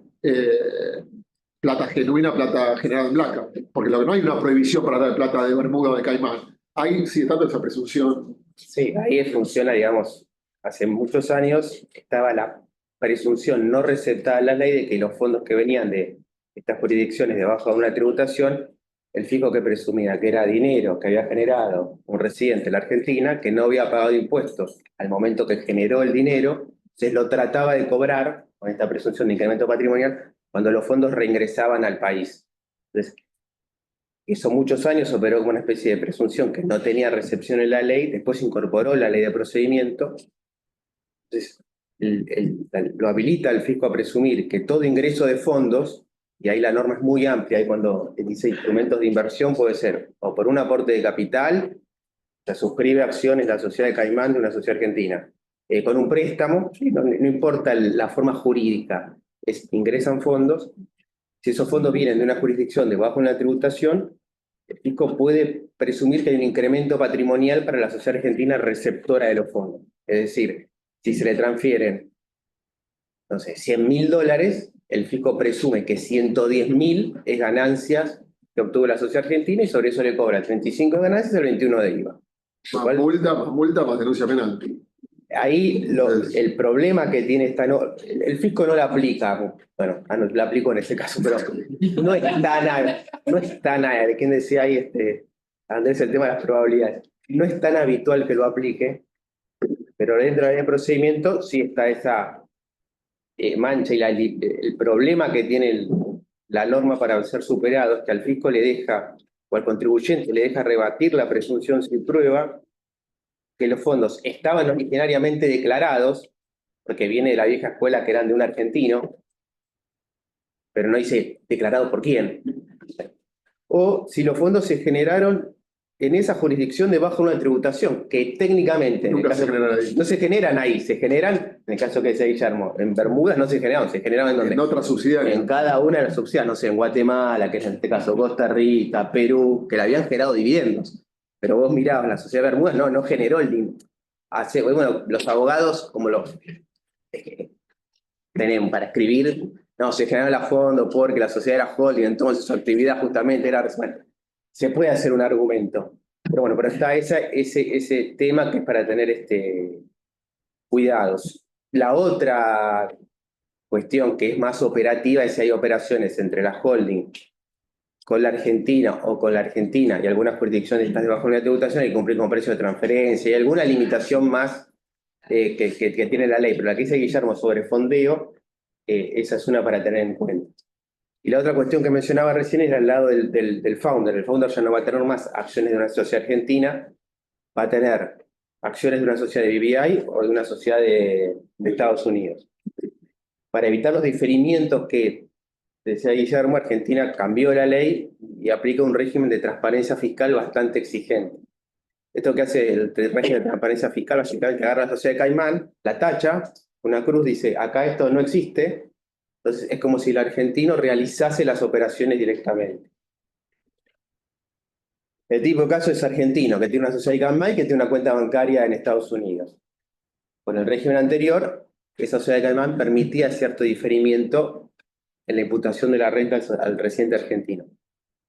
genuina, plata generada en blanca. Porque lo que no hay una prohibición para dar plata de Bermuda o de Caimán. Hay, sí, tanto esa presunción. Sí, ahí funciona, digamos, hace muchos años estaba la presunción no receptada en la ley de que los fondos que venían de estas jurisdicciones debajo de una tributación, el fisco que presumía que era dinero que había generado un residente en la Argentina que no había pagado impuestos al momento que generó el dinero, se lo trataba de cobrar con esta presunción de incremento patrimonial cuando los fondos reingresaban al país. Entonces, eso muchos años operó como una especie de presunción que no tenía recepción en la ley, después incorporó la ley de procedimiento Entonces, lo habilita el fisco a presumir que todo ingreso de fondos, y ahí la norma es muy amplia, y cuando dice instrumentos de inversión puede ser o por un aporte de capital, se suscribe acciones de la sociedad de Caimán de una sociedad argentina, con un préstamo, sí, no importa la forma jurídica, ingresan fondos. Si esos fondos vienen de una jurisdicción debajo de una tributación, el fisco puede presumir que hay un incremento patrimonial para la sociedad argentina receptora de los fondos. Es decir, si se le transfieren, no sé, $100.000, el fisco presume que 110.000 es ganancias que obtuvo la sociedad argentina y sobre eso le cobra 35 de ganancias y el 21 de IVA. Más multa, más denuncia penal. Ahí el problema que tiene esta norma, el fisco no la aplica, bueno, no la aplicó en ese caso, pero no es tan, ¿quién decía ahí, Andrés, el tema de las probabilidades? No es tan habitual que lo aplique, pero dentro del procedimiento sí está esa mancha y el problema que tiene la norma para ser superado es que al fisco le deja, o al contribuyente le deja rebatir la presunción sin prueba, que los fondos estaban originariamente declarados, porque viene de la vieja escuela que eran de un argentino, pero no dice declarado por quién. O si los fondos se generaron en esa jurisdicción debajo de una tributación, que técnicamente no se generan ahí, se generan, en el caso que decía Guillermo, en Bermudas no se generaron, se generaron en donde. En otras subsidiarias. En cada una de las subsidiarias, no sé, en Guatemala, que es en este caso Costa Rica, Perú, que le habían generado dividendos. Pero vos mirabas, la sociedad de Bermudas no generó el dinero. Bueno, los abogados, como los tenemos para escribir, no, se generaron a fondo porque la sociedad era holding, entonces su actividad justamente era. Bueno, se puede hacer un argumento. Pero bueno, pero está ese tema que es para tener cuidados. La otra cuestión que es más operativa es si hay operaciones entre la holding con la Argentina o con la Argentina y algunas jurisdicciones están debajo de una tributación, hay que cumplir con precio de transferencia y alguna limitación más que tiene la ley. Pero la que dice Guillermo sobre fondeo, esa es una para tener en cuenta. Y la otra cuestión que mencionaba recién era el lado del founder. El founder ya no va a tener más acciones de una sociedad argentina, va a tener acciones de una sociedad de BVI o de una sociedad de Estados Unidos. Para evitar los diferimientos que decía Guillermo, Argentina cambió la ley y aplica un régimen de transparencia fiscal bastante exigente. Esto que hace el régimen de transparencia fiscal, básicamente agarra la sociedad de Caimán, la tacha, una cruz dice, acá esto no existe, entonces es como si el argentino realizase las operaciones directamente. El tipo de caso es argentino, que tiene una sociedad de Caimán y que tiene una cuenta bancaria en Estados Unidos. Con el régimen anterior, esa sociedad de Caimán permitía cierto diferimiento en la imputación de la renta al residente argentino.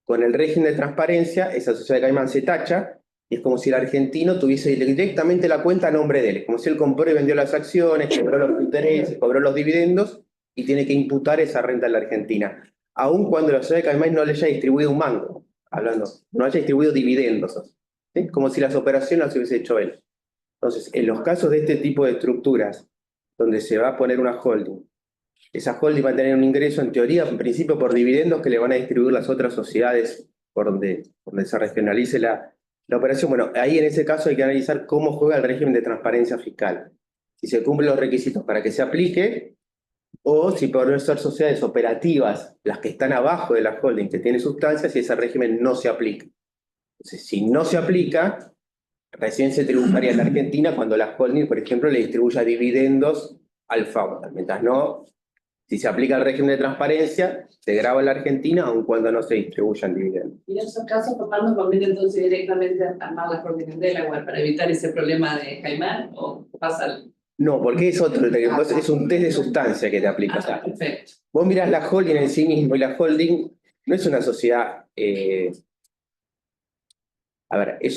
Con el régimen de transparencia, esa sociedad de Caimán se tacha, y es como si el argentino tuviese directamente la cuenta a nombre de él. Es como si él compró y vendió las acciones, cobró los intereses, cobró los dividendos, y tiene que imputar esa renta a la Argentina. Aun cuando la sociedad de Caimán no le haya distribuido un mango, no haya distribuido dividendos. ¿Sí? Como si las operaciones las hubiese hecho él. Entonces, en los casos de este tipo de estructuras, donde se va a poner una holding, esa holding va a tener un ingreso, en teoría, en principio por dividendos que le van a distribuir las otras sociedades por donde se regionalice la operación. Bueno, ahí en ese caso hay que analizar cómo juega el régimen de transparencia fiscal. Si se cumplen los requisitos para que se aplique, o si pueden ser sociedades operativas, las que están abajo de la holding, que tiene sustancias, y ese régimen no se aplica. Entonces, si no se aplica, residencia tributaria en la Argentina cuando la holding, por ejemplo, le distribuya dividendos al founder. Mientras no, si se aplica el régimen de transparencia, se graba en la Argentina, aun cuando no se distribuyan dividendos. Y en esos casos, papá, ¿nos conviene entonces directamente armar la holding en Delaware para evitar ese problema de Caimán? ¿O pasa? No, porque es otro, es un test de sustancia que te aplica. Perfecto. Vos mirás la holding en sí mismo, y la holding no es una sociedad, es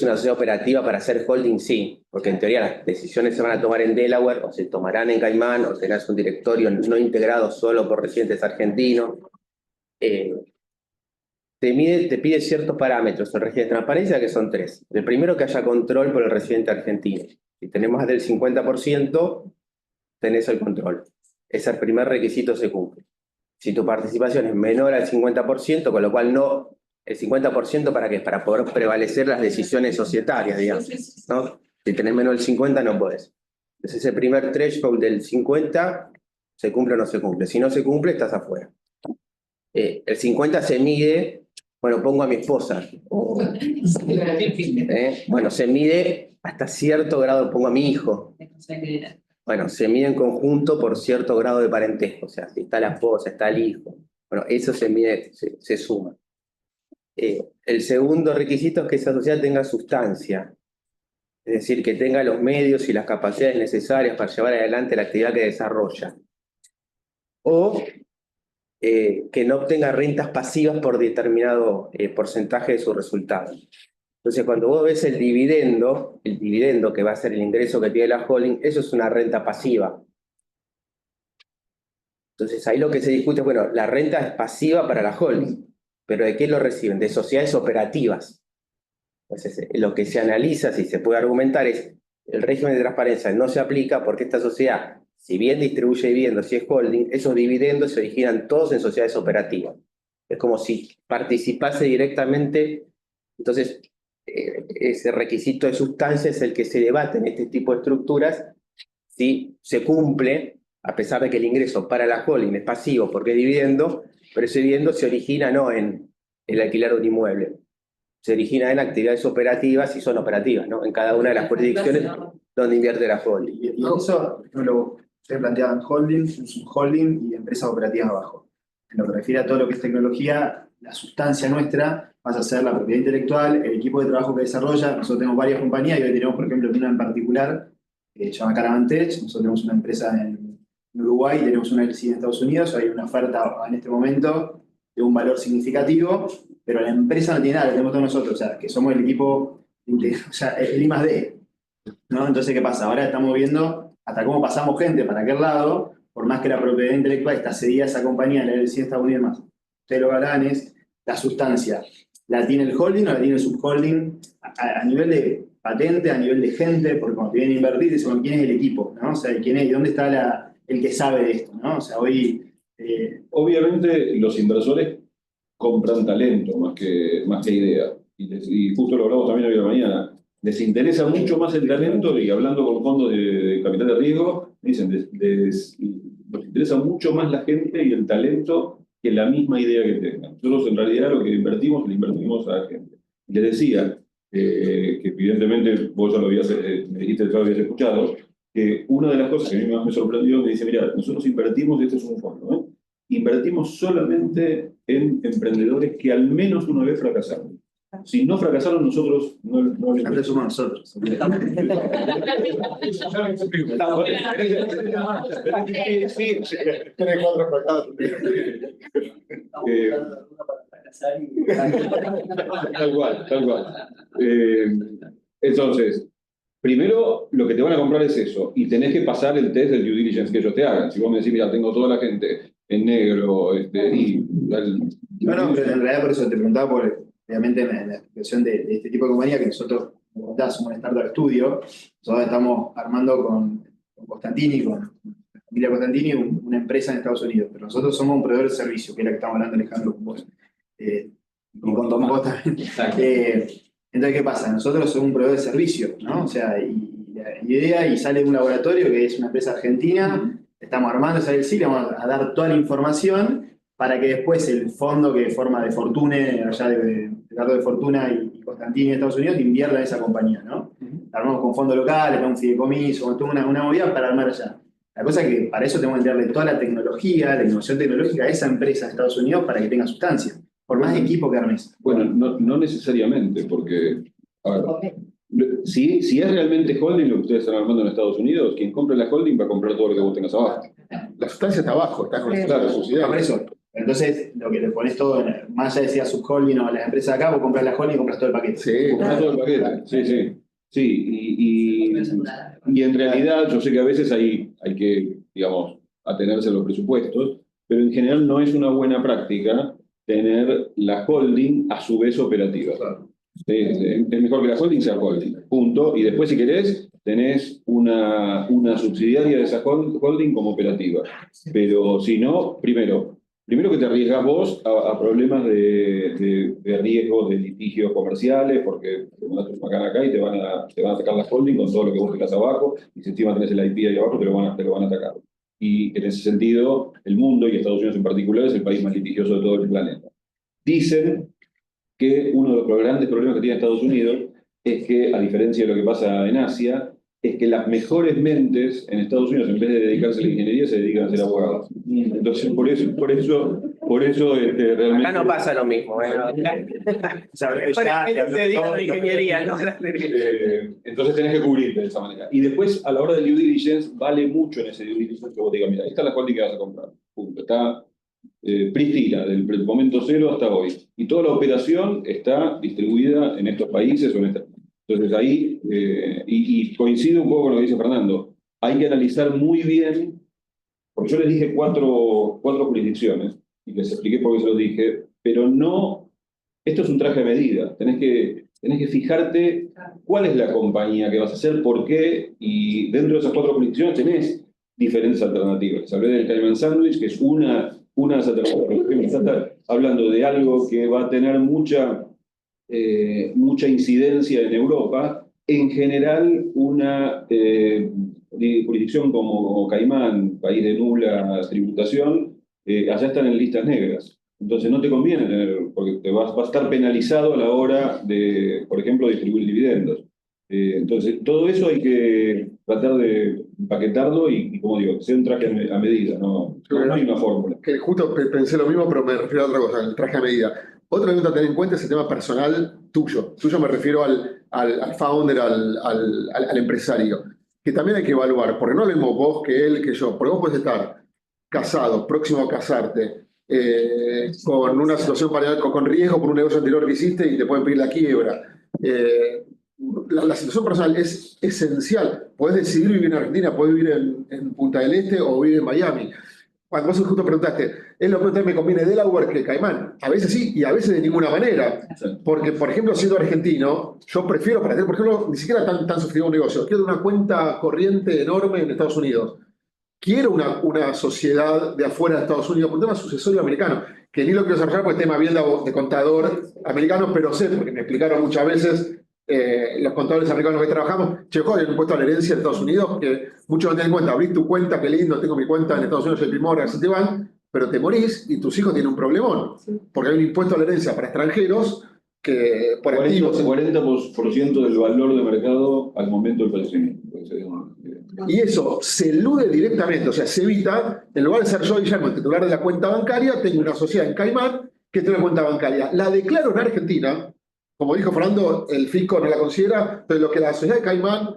una sociedad operativa para hacer holding, sí, porque en teoría las decisiones se van a tomar en Delaware, o se tomarán en Caimán, o tenés un directorio no integrado solo por residentes argentinos. Te pide ciertos parámetros el régimen de transparencia, que son 3. El primero, que haya control por el residente argentino. Si tenés más del 50%, tenés el control. Ese primer requisito se cumple. Si tu participación es menor al 50%, con lo cual no, el 50% ¿para qué? Para poder prevalecer las decisiones societarias, digamos, ¿no? Si tenés menos del 50% no podés. Entonces ese primer threshold del 50 se cumple o no se cumple. Si no se cumple, estás afuera. El 50 se mide, bueno, pongo a mi esposa. Bueno, se mide hasta cierto grado, pongo a mi hijo. Bueno, se mide en conjunto por cierto grado de parentesco. O sea, si está la esposa, está el hijo. Bueno, eso se mide, se suma. El segundo requisito es que esa sociedad tenga sustancia. Es decir, que tenga los medios y las capacidades necesarias para llevar adelante la actividad que desarrolla. O que no obtenga rentas pasivas por determinado porcentaje de sus resultados. Entonces, cuando vos ves el dividendo que va a ser el ingreso que tiene la holding, eso es una renta pasiva. Entonces, ahí lo que se discute es, bueno, la renta es pasiva para la holding, pero ¿de qué lo reciben? De sociedades operativas. Entonces, lo que se analiza, si se puede argumentar, es el régimen de transparencia no se aplica porque esta sociedad, si bien distribuye dividendos, si es holding, esos dividendos se originan todos en sociedades operativas. Es como si participase directamente. Entonces, ese requisito de sustancia es el que se debate en este tipo de estructuras, si se cumple, a pesar de que el ingreso para la holding es pasivo porque es dividendo, pero ese dividendo se origina no en el alquiler de un inmueble, se origina en actividades operativas y son operativas, ¿no? En cada una de las jurisdicciones donde invierte la holding. Y eso, ustedes planteaban holding, subholding y empresas operativas abajo. En lo que refiere a todo lo que es tecnología, la sustancia nuestra pasa a ser la propiedad intelectual, el equipo de trabajo que desarrolla. Nosotros tenemos varias compañías y hoy tenemos, por ejemplo, una en particular que se llama Caravantech. Nosotros tenemos una empresa en Uruguay, tenemos una en Estados Unidos. Hay una oferta en este momento de un valor significativo, pero la empresa no tiene nada, la tenemos todos nosotros, o sea, que somos el equipo, o sea, el I+D, ¿no? Entonces, ¿qué pasa? Ahora estamos viendo hasta cómo pasamos gente para aquel lado, por más que la propiedad intelectual está cedida a esa compañía, la LLC de Estados Unidos y demás. Ustedes lo que hablan es la sustancia. ¿La tiene el holding o la tiene el subholding? A nivel de patente, a nivel de gente, porque cuando te vienen a invertir, dicen, ¿quién es el equipo? ¿No? O sea, ¿quién es? ¿Y dónde está el que sabe de esto? ¿No? O sea, hoy... Obviamente, los inversores compran talento más que idea. Y justo lo hablamos también hoy de la mañana. Les interesa mucho más el talento, y hablando con fondos de capital de riesgo, dicen, les interesa mucho más la gente y el talento que la misma idea que tengan. Nosotros en realidad lo que invertimos, le invertimos a la gente. Les decía, que evidentemente vos ya lo habías, me dijiste que lo habías escuchado, que una de las cosas que a mí más me sorprendió, me dice, mira, nosotros invertimos, este es un fondo, ¿eh? Invertimos solamente en emprendedores que al menos una vez fracasaron. Si no fracasaron, nosotros no les antes somos nosotros. Tal cual. Entonces, primero lo que te van a comprar es eso, y tenés que pasar el test del due diligence que ellos te hagan. Si vos me decís, mira, tengo toda la gente en negro, No, pero en realidad por eso te preguntaba, porque obviamente en la expresión de este tipo de compañía, que nosotros, como contás, somos una startup estudio, nosotros estamos armando con Costantini, con la familia Costantini, una empresa en Estados Unidos, pero nosotros somos un proveedor de servicio, que es la que estamos hablando, Alejandro, con vos. Y con Tomás también. Entonces, ¿qué pasa? Nosotros somos un proveedor de servicio, ¿no? O sea, y la idea, y sale de un laboratorio que es una empresa argentina, estamos armando esa del le vamos a dar toda la información para que después el fondo que forma de Fortune, allá de Ricardo de Fortuna y Constantini de Estados Unidos, invierta en esa compañía, ¿no? Armamos con fondos locales, con un fideicomiso, con toda una movida para armar allá. La cosa es que para eso tenemos que darle toda la tecnología, la innovación tecnológica a esa empresa de Estados Unidos para que tenga sustancia, por más equipo que armes. Bueno, no necesariamente, porque, a ver, si es realmente holding lo que ustedes están armando en Estados Unidos, quien compre la holding va a comprar todo lo que vos tengas abajo. La sustancia está abajo, está con la sociedad. Por eso. Entonces, lo que le pones todo, más allá de si subholding o las empresas de acá, vos compras la holding y compras todo el paquete. Sí, compras todo el paquete, sí. Y en realidad, yo sé que a veces hay que, digamos, atenerse a los presupuestos, pero en general no es una buena práctica tener la holding a su vez operativa. Claro. Sí, es mejor que la holding sea holding, punto. Y después, si querés, tenés una subsidiaria de esa holding como operativa. Pero si no, primero, primero que te arriesgas vos a problemas de riesgos de litigios comerciales, porque te mandaste un bacán acá y te van a atacar la holding con todo lo que vos tengas abajo, y si encima tenés el IP ahí abajo, te lo van a atacar. Y en ese sentido, el mundo, y Estados Unidos en particular, es el país más litigioso de todo el planeta. Dicen que uno de los grandes problemas que tiene Estados Unidos es que, a diferencia de lo que pasa en Asia, es que las mejores mentes en Estados Unidos, en vez de dedicarse a la ingeniería, se dedican a ser abogados. Entonces, por eso realmente... Acá no pasa lo mismo. Se dedica a la ingeniería, ¿no? Entonces tenés que cubrirte de esa manera. Y después, a la hora del due diligence, vale mucho en ese due diligence que vos te digas, mira, esta es la holding que vas a comprar. Punto. Está prístina, desde el momento cero hasta hoy. Y toda la operación está distribuida en estos países o en esta... Entonces ahí, y coincido un poco con lo que dice Fernando, hay que analizar muy bien, porque yo les dije cuatro jurisdicciones, y les expliqué por qué se los dije, pero no, esto es un traje a medida, tenés que fijarte cuál es la compañía que vas a hacer, por qué, y dentro de esas 4 jurisdicciones tenés diferentes alternativas. Les hablé del Cayman Sandwich, que es una de las alternativas. Está hablando de algo que va a tener mucha incidencia en Europa. En general, una jurisdicción como Caimán, país de nula tributación, allá están en listas negras. Entonces no te conviene tener, porque te vas a estar penalizado a la hora de, por ejemplo, distribuir dividendos. Entonces, todo eso hay que tratar de empaquetarlo y como digo, que sea un traje a medida, no hay una fórmula. Que justo pensé lo mismo, pero me refiero a otra cosa, el traje a medida. Otra pregunta a tener en cuenta es el tema personal tuyo. Tuyo me refiero al founder, al empresario, que también hay que evaluar, porque no lo mismo vos que él, que yo, porque vos podés estar casado, próximo a casarte, con una situación con riesgo por un negocio anterior que hiciste y te pueden pedir la quiebra. La situación personal es esencial. Podés decidir vivir en Argentina, podés vivir en Punta del Este o vivir en Miami. Cuando vos justo preguntaste, ¿es lo que me conviene Delaware que Caimán? A veces sí y a veces de ninguna manera. Porque, por ejemplo, siendo argentino, yo prefiero, para tener, por ejemplo, ni siquiera tan sufrido un negocio, quiero una cuenta corriente enorme en Estados Unidos. Quiero una sociedad de afuera de Estados Unidos, por un tema sucesorio americano, que ni lo quiero desarrollar porque tema bien de contador americano, pero sé, porque me explicaron muchas veces los contadores americanos que trabajamos, che, hay un impuesto a la herencia en Estados Unidos que muchos no tienen en cuenta. Abrís tu cuenta, qué lindo, tengo mi cuenta en Estados Unidos, el Primor, así te van, pero te morís y tus hijos tienen un problemón. Porque hay un impuesto a la herencia para extranjeros que por activos... 40% del valor de mercado al momento del fallecimiento. Y eso se elude directamente, o sea, se evita, en lugar de ser yo, Guillermo, el titular de la cuenta bancaria, tengo una sociedad en Caimán que tiene una cuenta bancaria. La declaro en Argentina. Como dijo Fernando, el fisco no la considera, pero lo que la sociedad de Caimán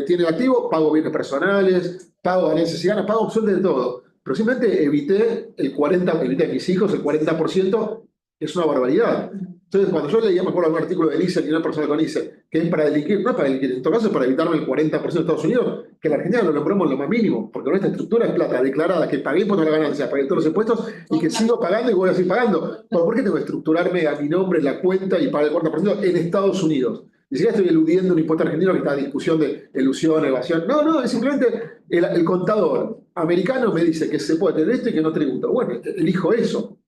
tiene activo, pago bienes personales, pago ganancias y ganas, pago absolutamente de todo. Pero simplemente evité a mis hijos el 40%, que es una barbaridad. Entonces, cuando yo leía, me acuerdo de un artículo de ICE, y una persona con ICE, que es para delinquir, no es para delinquir, en todo caso es para evitarme el 40% de Estados Unidos, que en la Argentina lo nombramos lo más mínimo, porque nuestra estructura es plata declarada, que pagué impuestos a la ganancia, pagué todos los impuestos y que sigo pagando y voy a seguir pagando. ¿Por qué tengo que estructurarme a mi nombre en la cuenta y pagar el 40% en Estados Unidos? Ni siquiera estoy eludiendo un impuesto argentino que está en discusión de elusión, evasión. No, es simplemente el contador americano me dice que se puede tener esto y que no tributo. Bueno, elijo eso.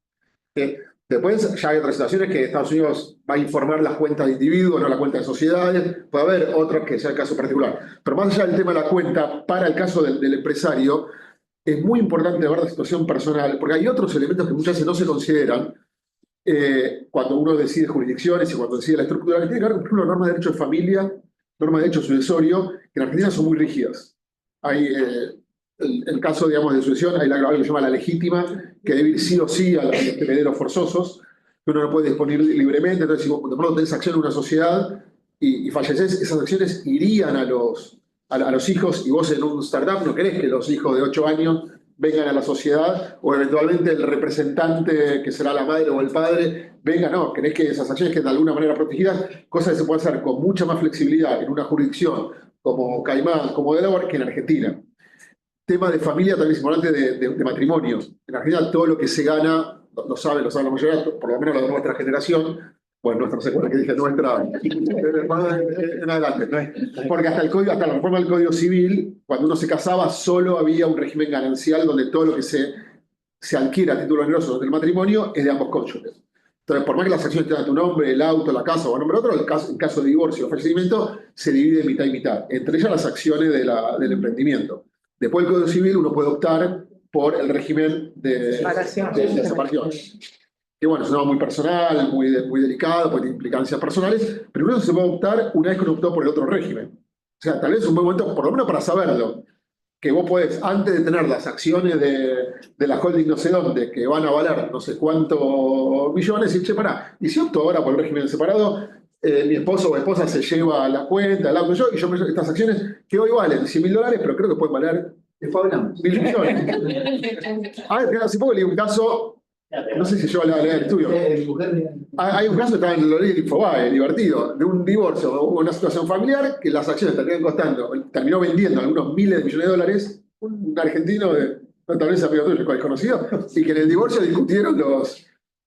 Después ya hay otras situaciones que Estados Unidos va a informar las cuentas de individuos, no la cuenta de sociedades. Puede haber otros que sea el caso particular. Pero más allá del tema de la cuenta, para el caso del empresario, es muy importante ver la situación personal, porque hay otros elementos que muchas veces no se consideran cuando uno decide jurisdicciones y cuando decide la estructura, que tiene que ver con, por ejemplo, normas de derecho de familia, normas de derecho sucesorio, que en Argentina son muy rígidas. Hay el caso, digamos, de sucesión, hay algo que se llama la legítima, que debe ir sí o sí a los herederos forzosos, que uno no puede disponer libremente. Entonces, si vos de pronto tenés acción en una sociedad y falleces, esas acciones irían a los hijos, y vos en un startup no querés que los hijos de 8 años vengan a la sociedad, o eventualmente el representante, que será la madre o el padre, venga, no, querés que esas acciones queden de alguna manera protegidas, cosa que se puede hacer con mucha más flexibilidad en una jurisdicción como Caimán, como Delaware, que en Argentina. Tema de familia también es importante, de matrimonios. En Argentina todo lo que se gana, lo sabe la mayoría, por lo menos la de nuestra generación, bueno, nuestra secuela que dije, nuestra, en adelante. Porque hasta la reforma del Código Civil, cuando uno se casaba, solo había un régimen ganancial donde todo lo que se se adquiere a título oneroso del matrimonio es de ambos cónyuges. Entonces, por más que las acciones tengan tu nombre, el auto, la casa o a nombre de otro, en caso de divorcio o fallecimiento, se divide mitad y mitad. Entre ellas las acciones del emprendimiento. Después del Código Civil uno puede optar por el régimen de separación. Que bueno, es un tema muy personal, muy delicado, porque tiene implicancias personales, pero uno se puede optar una vez que uno optó por el otro régimen. O sea, tal vez es un buen momento, por lo menos para saberlo, que vos podés, antes de tener las acciones de la holding no sé dónde, que van a valer no sé cuántos millones, y che, pará, y si opto ahora por el régimen separado, mi esposo o esposa se lleva la cuenta, el auto y yo estas acciones que hoy valen $100.000, pero creo que pueden valer $1.000 millones. Hace poco leí un caso, no sé si yo la leí el estudio. Hay un caso que estaba en lo leí de Infobae, divertido, de un divorcio o una situación familiar que las acciones terminan costando, terminó vendiendo algunos miles de millones de dólares, un argentino tal vez amigo tuyo, desconocido, y que en el divorcio discutieron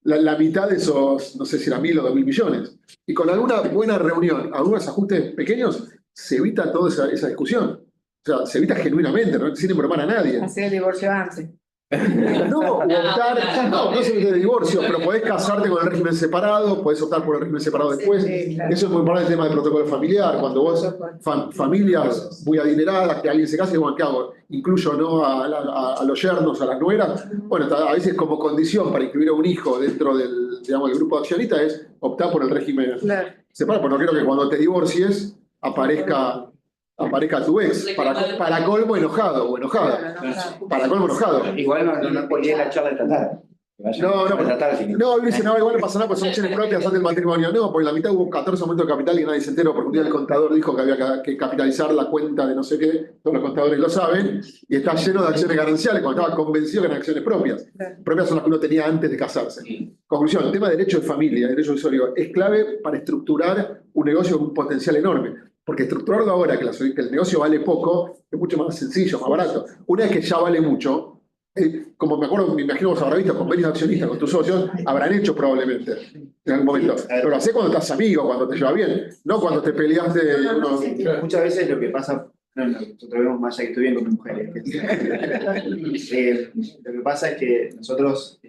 la mitad de esos, no sé si era 1.000 o 2.000 millones. Y con alguna buena reunión, algunos ajustes pequeños, se evita toda esa discusión. O sea, se evita genuinamente, ¿no? Sin embromar a nadie. Hacer el divorcio antes. No se evita el divorcio, pero podés casarte con el régimen separado, podés optar por el régimen separado después. Sí, claro. Eso es muy importante el tema del protocolo familiar. Cuando vos, familias muy adineradas, que alguien se case, bueno, ¿qué hago? Incluyo no a los yernos, a las nueras. Bueno, a veces como condición para incluir a un hijo dentro del grupo de accionistas es optar por el régimen separado, porque no quiero que cuando te divorcies aparezca tu ex, para colmo enojado o enojada. Para colmo enojado. Igual no ponía la charla de tratar. No, dice, no, igual no pasa nada, pues son acciones propias antes del matrimonio. No, porque en la mitad hubo 14 aumentos de capital y nadie se enteró, porque un día el contador dijo que había que capitalizar la cuenta de no sé qué, todos los contadores lo saben, y está lleno de acciones gananciales, cuando estaba convencido que eran acciones propias. Propias son las que uno tenía antes de casarse. Conclusión, el tema de derecho de familia, derecho usuario, es clave para estructurar un negocio con un potencial enorme. Porque estructurarlo ahora, que el negocio vale poco, es mucho más sencillo, más barato. Una vez que ya vale mucho, como me imagino vos habrás visto convenios de accionistas con tus socios, habrán hecho probablemente en algún momento. Pero lo hacés cuando estás amigo, cuando te lleva bien, no cuando te peleaste. Muchas veces lo que pasa, nosotros vemos más allá que estoy bien con mi mujer. Lo que pasa es que nosotros,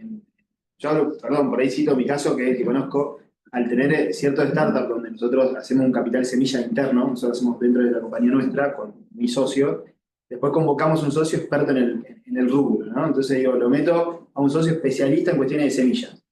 por ahí cito mi caso que conozco, al tener cierto startup donde nosotros hacemos un capital semilla interno, nosotros hacemos dentro de la compañía nuestra con mi socio, después convocamos un socio experto en el rubro, ¿no? Entonces digo, lo meto a un socio especialista en cuestiones de semillas.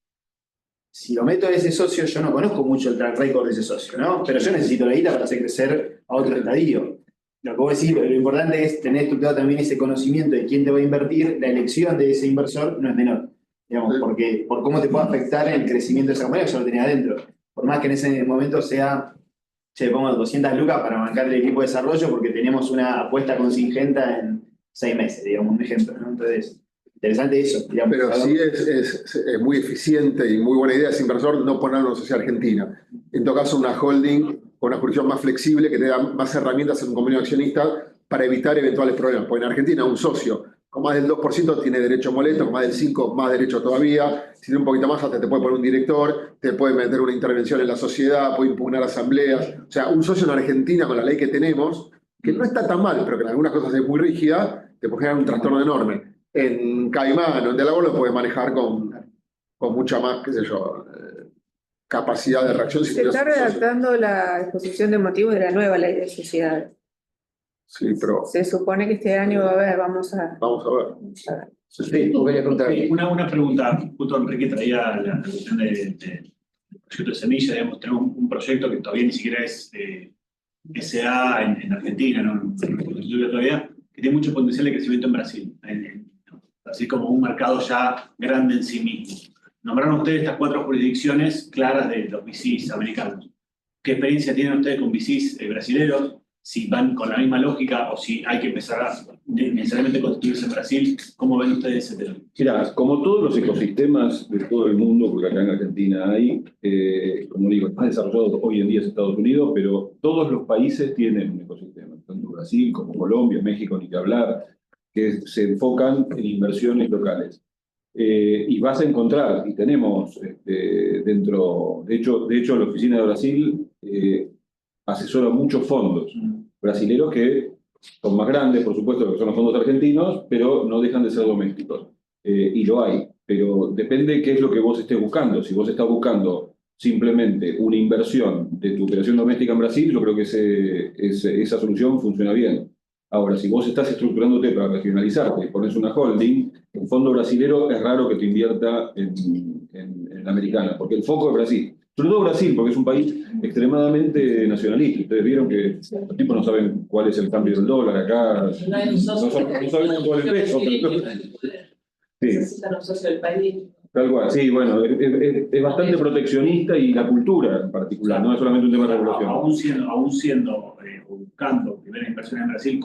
Si lo meto a ese socio, yo no conozco mucho el track record de ese socio, ¿no? Pero yo necesito la guita para hacer crecer a otro estadio. Lo que vos decís, lo importante es tener estructurado también ese conocimiento de quién te va a invertir, la elección de ese inversor no es menor. Digamos, porque por cómo te puede afectar en el crecimiento de esa compañía, que yo lo tenía adentro. Por más que en ese momento sea, pongo 200 lucas para bancar el equipo de desarrollo porque tenemos una apuesta contingente en 6 meses, digamos, un ejemplo, ¿no? Entonces, interesante eso. Digamos, pero sí es muy eficiente y muy buena idea ese inversor no ponerlo en una sociedad argentina. En todo caso, una holding con una jurisdicción más flexible que te da más herramientas en un convenio accionista para evitar eventuales problemas. Porque en Argentina un socio con más del 2% tiene derecho a molesto, con más del 5% más derecho todavía. Si tiene un poquito más, hasta te puede poner un director, te puede meter una intervención en la sociedad, puede impugnar asambleas. O sea, un socio en Argentina con la ley que tenemos, que no está tan mal, pero que en algunas cosas es muy rígida, te puede generar un trastorno enorme. En Caimán o en Delaware lo puedes manejar con mucha más, qué sé yo, capacidad de reacción. Se está redactando la exposición de motivos de la nueva ley de sociedades. Sí, pero se supone que este año vamos a ver. Sí, una pregunta, justo Enrique traía la cuestión del proyecto de semilla, digamos, tenemos un proyecto que todavía ni siquiera es SA en Argentina, no todavía, que tiene mucho potencial de crecimiento en Brasil, así como un mercado ya grande en sí mismo. Nombraron ustedes estas 4 jurisdicciones claras de los VCs americanos. ¿Qué experiencia tienen ustedes con VCs brasileños? Si van con la misma lógica o si hay que empezar a necesariamente constituirse en Brasil, ¿cómo ven ustedes ese tema? Mira, como todos los ecosistemas de todo el mundo, porque acá en Argentina hay, como digo, más desarrollado hoy en día es Estados Unidos, pero todos los países tienen un ecosistema, tanto Brasil como Colombia, México, ni que hablar, que se enfocan en inversiones locales. Y vas a encontrar, y tenemos dentro, de hecho la oficina de Brasil asesora muchos fondos brasileños que son más grandes, por supuesto, que son los fondos argentinos, pero no dejan de ser domésticos. y lo hay, pero depende qué es lo que vos estés buscando. Si vos estás buscando simplemente una inversión de tu operación doméstica en Brasil, yo creo que esa solución funciona bien. Ahora, si vos estás estructurándote para regionalizarte y pones una holding, el fondo brasilero es raro que te invierta en la americana, porque el foco es Brasil. Sobre todo Brasil, porque es un país extremadamente nacionalista. Ustedes vieron que los tipos no saben cuál es el cambio del dólar acá, no saben cuál es el peso. Sí. Necesitan un socio del país. Tal cual, sí, bueno, es bastante proteccionista y la cultura en particular, no es solamente un tema de regulación. Aún siendo o buscando primera inversión en Brasil,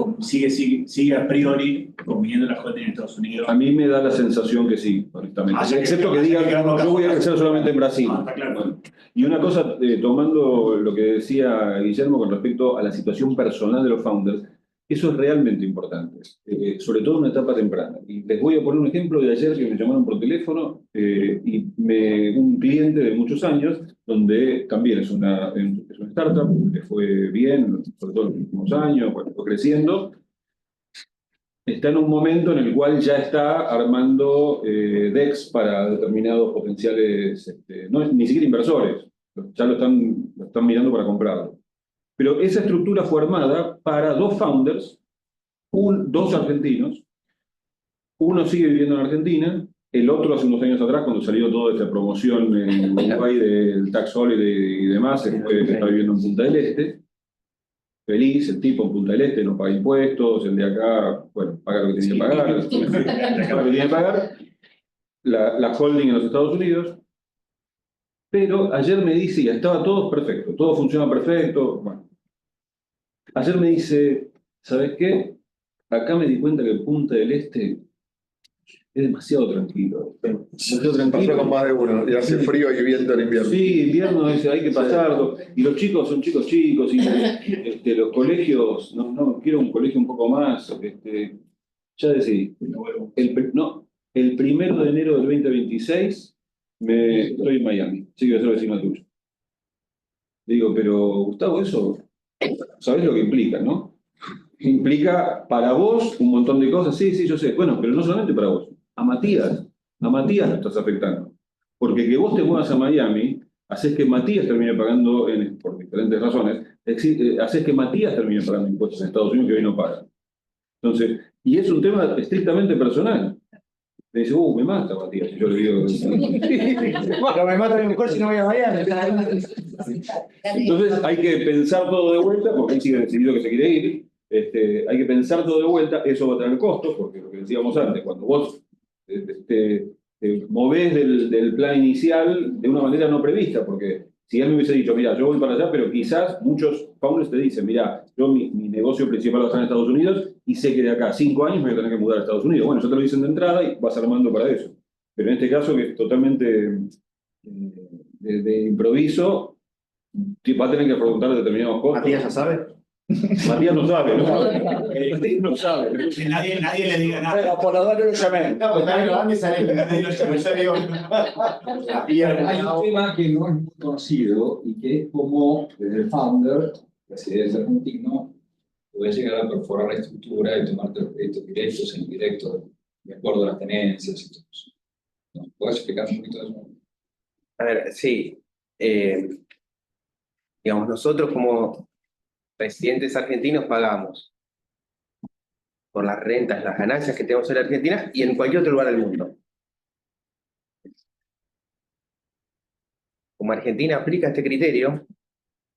sigue a priori conviniendo la holding en Estados Unidos. A mí me da la sensación que sí, honestamente. Excepto que digan, yo voy a crecer solamente en Brasil. Está claro. Bueno, y una cosa, tomando lo que decía Guillermo con respecto a la situación personal de los founders, eso es realmente importante, sobre todo en una etapa temprana. Y les voy a poner un ejemplo de ayer que me llamaron por teléfono un cliente de muchos años, donde también es una startup, le fue bien, sobre todo en los últimos años, fue creciendo. Está en un momento en el cual ya está armando decks para determinados potenciales, ni siquiera inversores, ya lo están mirando para comprarlo. Pero esa estructura fue armada para dos founders, dos argentinos. Uno sigue viviendo en Argentina, el otro hace unos años atrás, cuando salió toda esta promoción en Uruguay del tax holiday y demás, está viviendo en Punta del Este. Feliz, el tipo en Punta del Este no paga impuestos, el de acá, bueno, paga lo que tiene que pagar, paga lo que tiene que pagar. La holding en los Estados Unidos. Pero ayer me dice, ya estaba todo perfecto, todo funciona perfecto. Bueno. Ayer me dice, ¿sabes qué? Acá me di cuenta que Punta del Este es demasiado tranquilo. Demasiado tranquilo. Pasa con más de uno, y hace frío y viento en invierno. Sí, invierno hay que pasarlo. Y los chicos son chicos, y los colegios, no, quiero un colegio un poco más. Ya decidí. El 1 de enero del 2026 estoy en Miami, sí que voy a ser vecino tuyo. Le digo, pero Gustavo, eso, ¿sabés lo que implica, no? Implica para vos un montón de cosas, sí, yo sé. Bueno, pero no solamente para vos, a Matías lo estás afectando. Porque que vos te muevas a Miami, haces que Matías termine pagando, por diferentes razones, haces que Matías termine pagando impuestos en Estados Unidos que hoy no paga. Entonces, y es un tema estrictamente personal. Me dice, me mata Matías, y yo le digo... Pero me mata mejor si no voy a Miami. Entonces hay que pensar todo de vuelta, porque él sigue decidido que se quiere ir. Hay que pensar todo de vuelta, eso va a tener costos, porque lo que decíamos antes, cuando vos te movés del plan inicial de una manera no prevista, porque si él me hubiese dicho, mira, yo voy para allá, pero quizás muchos founders te dicen, mira, yo mi negocio principal va a estar en Estados Unidos y sé que de acá a 5 años me voy a tener que mudar a Estados Unidos. Bueno, ya te lo dicen de entrada y vas armando para eso. Pero en este caso, que es totalmente de improviso, va a tener que afrontar determinados costos. ¿Matías ya sabe? Matías no sabe, ¿no? No sabe. Nadie le diga nada. Pero por lo menos lo llamé. No, pues nadie lo va a salir. Nadie lo llamé. Hay un tema que no es muy conocido y que es como desde el founder, presidente argentino, puede llegar a perforar la estructura y tomar créditos directos e indirectos de acuerdo a las tenencias y todo eso. ¿No? ¿Puedes explicar un poquito de eso? A ver, sí. Digamos, nosotros como residentes argentinos pagamos por las rentas, las ganancias que tenemos en la Argentina y en cualquier otro lugar del mundo. Como Argentina aplica este criterio,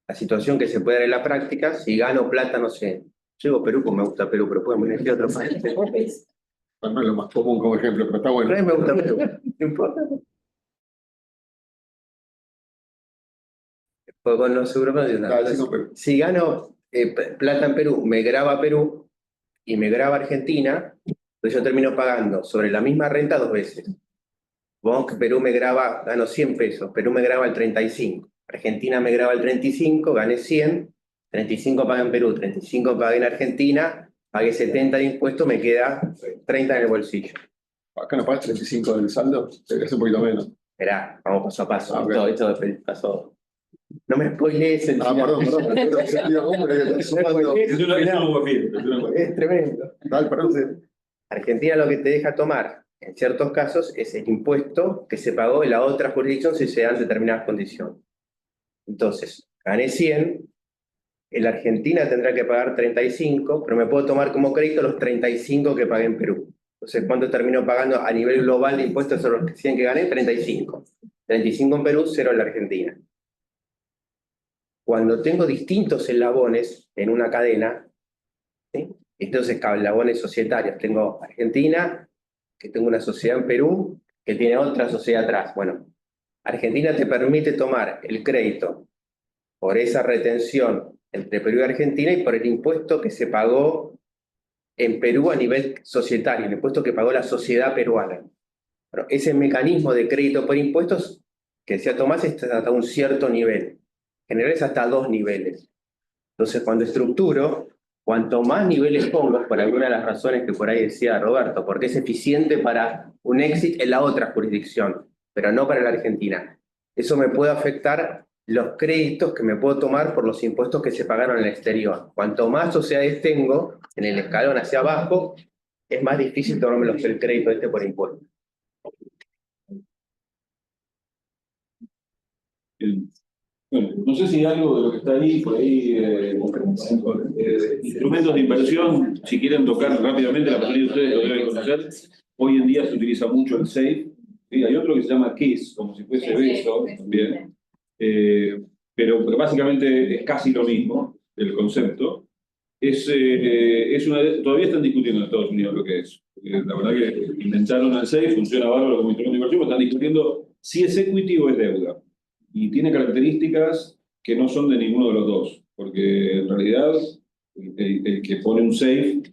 la situación que se puede dar en la práctica, si gano plata, no sé, llego a Perú, pues me gusta Perú, pero podemos elegir otro país. No es lo más común como ejemplo, pero está bueno. A mí me gusta Perú, no importa. Pues con los europeos, si gano plata en Perú, me graba Perú y me graba Argentina, entonces yo termino pagando sobre la misma renta 2 veces. Vamos que Perú me graba, gano 100 pesos, Perú me graba el 35, Argentina me graba el 35, gané 100, 35 pagué en Perú, 35 pagué en Argentina, pagué 70 de impuestos, me queda 30 en el bolsillo. Acá no pagas 35 del saldo, es un poquito menos. Esperá, vamos paso a paso, Okay. esto pasó. No me spoilees el final. Perdón. Es tremendo. Argentina lo que te deja tomar en ciertos casos, es el impuesto que se pagó en la otra jurisdicción si se dan determinadas condiciones. Entonces, gané 100, en la Argentina tendrá que pagar 35, pero me puedo tomar como crédito los 35 que pagué en Perú. Entonces, ¿cuánto termino pagando a nivel global de impuestos sobre los 100 que gané? 35. 35 en Perú, 0 en la Argentina. Cuando tengo distintos eslabones en una cadena, ¿sí? Entonces, eslabones societarios. Tengo Argentina, que tengo una sociedad en Perú, que tiene otra sociedad atrás. Bueno, Argentina te permite tomar el crédito por esa retención entre Perú y Argentina y por el impuesto que se pagó en Perú a nivel societario, el impuesto que pagó la sociedad peruana. Bueno, ese mecanismo de crédito por impuestos que decía Tomás es hasta un cierto nivel. En general es hasta 2 niveles. Entonces, cuando estructuro, cuanto más niveles pongo, por alguna de las razones que por ahí decía Roberto, porque es eficiente para un exit en la otra jurisdicción, pero no para la Argentina. Eso me puede afectar los créditos que me puedo tomar por los impuestos que se pagaron en el exterior. Cuanto más sociedades tengo en el escalón hacia abajo, es más difícil tomarme el crédito por impuestos. Bueno, no sé si algo de lo que está ahí, por ahí, instrumentos de inversión, si quieren tocar rápidamente, la mayoría de ustedes lo deben conocer. Hoy en día se utiliza mucho el SAFE. ¿Sí? Hay otro que se llama KISS, como si fuese beso también. Pero básicamente es casi lo mismo, el concepto. Todavía están discutiendo en Estados Unidos lo que es. La verdad que inventaron el SAFE, funciona bárbaro como instrumento de inversión, pero están discutiendo si es equity o es deuda. Y tiene características que no son de ninguno de los dos, porque en realidad el que pone un SAFE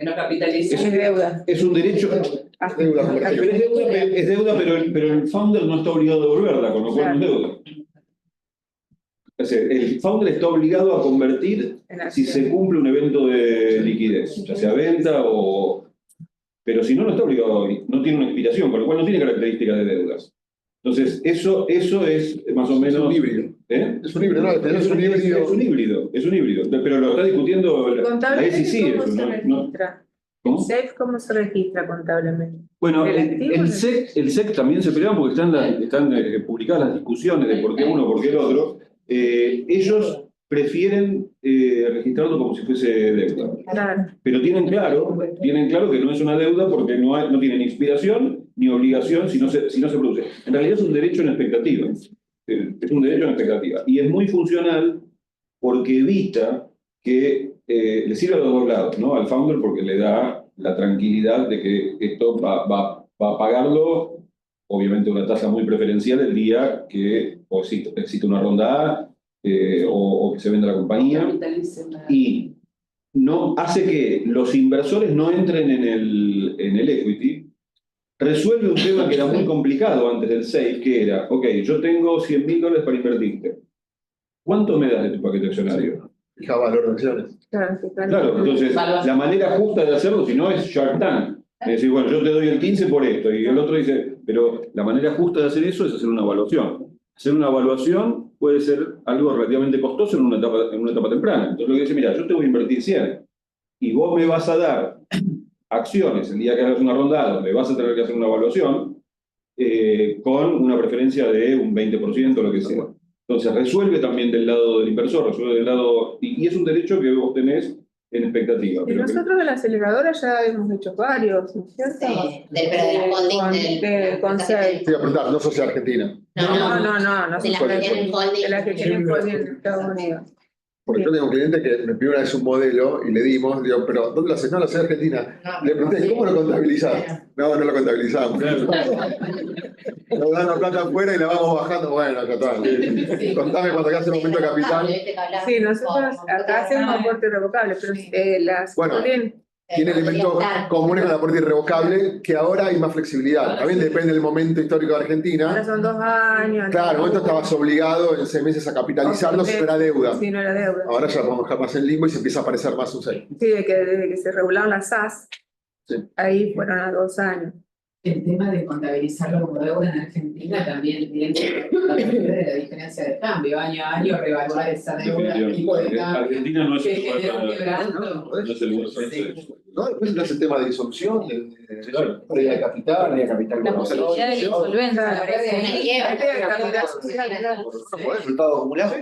Que no capitaliza. es deuda. Es un derecho. Es deuda, pero el founder no está obligado a devolverla, con lo cual no es deuda. O sea, el founder está obligado a convertir si se cumple un evento de liquidez, ya sea venta o. Pero si no, no está obligado, no tiene una expiración, con lo cual no tiene características de deudas. Entonces, eso es más o menos. Es un híbrido. Es un híbrido, ¿no? Es un híbrido. Es un híbrido. Pero lo está discutiendo la SEC. ¿Cómo se registra? ¿El SAFE cómo se registra contablemente? Bueno, el SEC también se pelean porque están publicadas las discusiones de por qué uno, por qué el otro. Ellos prefieren registrarlo como si fuese deuda. Claro. Pero tienen claro que no es una deuda porque no tiene ni inspiración ni obligación si no se produce. En realidad es un derecho en expectativa. Es un derecho en expectativa. Y es muy funcional porque evita que le sirva a los dos lados, ¿no? Al founder porque le da la tranquilidad de que esto va a pagarlo, obviamente una tasa muy preferencial el día que existe una ronda A o que se venda la compañía. Y no hace que los inversores no entren en el equity. Resuelve un tema que era muy complicado antes del SAFE, que era, ok, yo tengo $100.000 para invertirte. ¿Cuánto me das de tu paquete accionario? Fija valor de acciones. Claro, entonces la manera justa de hacerlo, si no es Shark Tank, es decir, bueno, yo te doy el 15 por esto, y el otro dice, pero la manera justa de hacer eso es hacer una evaluación. Hacer una evaluación puede ser algo relativamente costoso en una etapa temprana. Entonces lo que dice, mira, yo te voy a invertir 100, y vos me vas a dar acciones el día que hagas una ronda donde vas a tener que hacer una evaluación con una preferencia de un 20% o lo que sea. Entonces resuelve también del lado del inversor, resuelve del lado. Y es un derecho que vos tenés en expectativa. Y nosotros de la aceleradora ya hemos hecho varios, ¿no es cierto? Sí, pero de la holding con SAFE. Te iba a preguntar, no Sociedad Argentina. No. De las que tienen holding. De las que tienen holding en Estados Unidos. Porque yo tengo un cliente que me pidió una vez un modelo y le dimos, digo, pero ¿dónde lo haces? No, la Sociedad Argentina. Le pregunté, ¿cómo lo contabilizás? No lo contabilizamos. Nos dan la plata afuera y la vamos bajando. Bueno, total. Contame cuando hace el momento de capital. Sí, nosotros acá hacemos aporte irrevocable, pero las holding tiene elementos comunes con el aporte irrevocable, que ahora hay más flexibilidad. También depende del momento histórico de Argentina. Ahora son 2 años. Claro, en el momento estabas obligado en 6 meses a capitalizarlo si no era deuda. Sí, no era deuda. Ahora ya lo podemos dejar más en limbo y se empieza a aparecer más un 6. Sí, desde que se regularon las SAS, ahí fueron a 2 años. El tema de contabilizarlo como deuda en Argentina también viene de la diferencia de cambio, año a año, reevaluar esa deuda, tipo de cambio. Argentina no es que genera un quebranto. no es el ¿no? Después está el tema de disolución, de pérdida de capital. Pérdida de capital. La posibilidad de insolvencia. Resultado acumulado.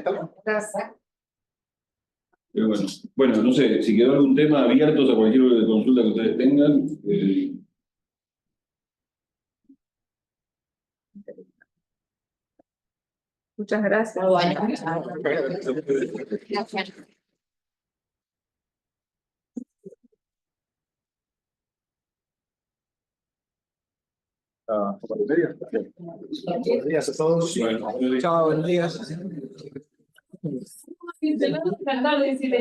Pero bueno, no sé, si quedó algún tema abiertos a cualquier consulta que ustedes tengan. Muchas gracias. Gracias. Buenos días a todos. Chao, buenos días. Sí, te lo voy a tratar de decirle.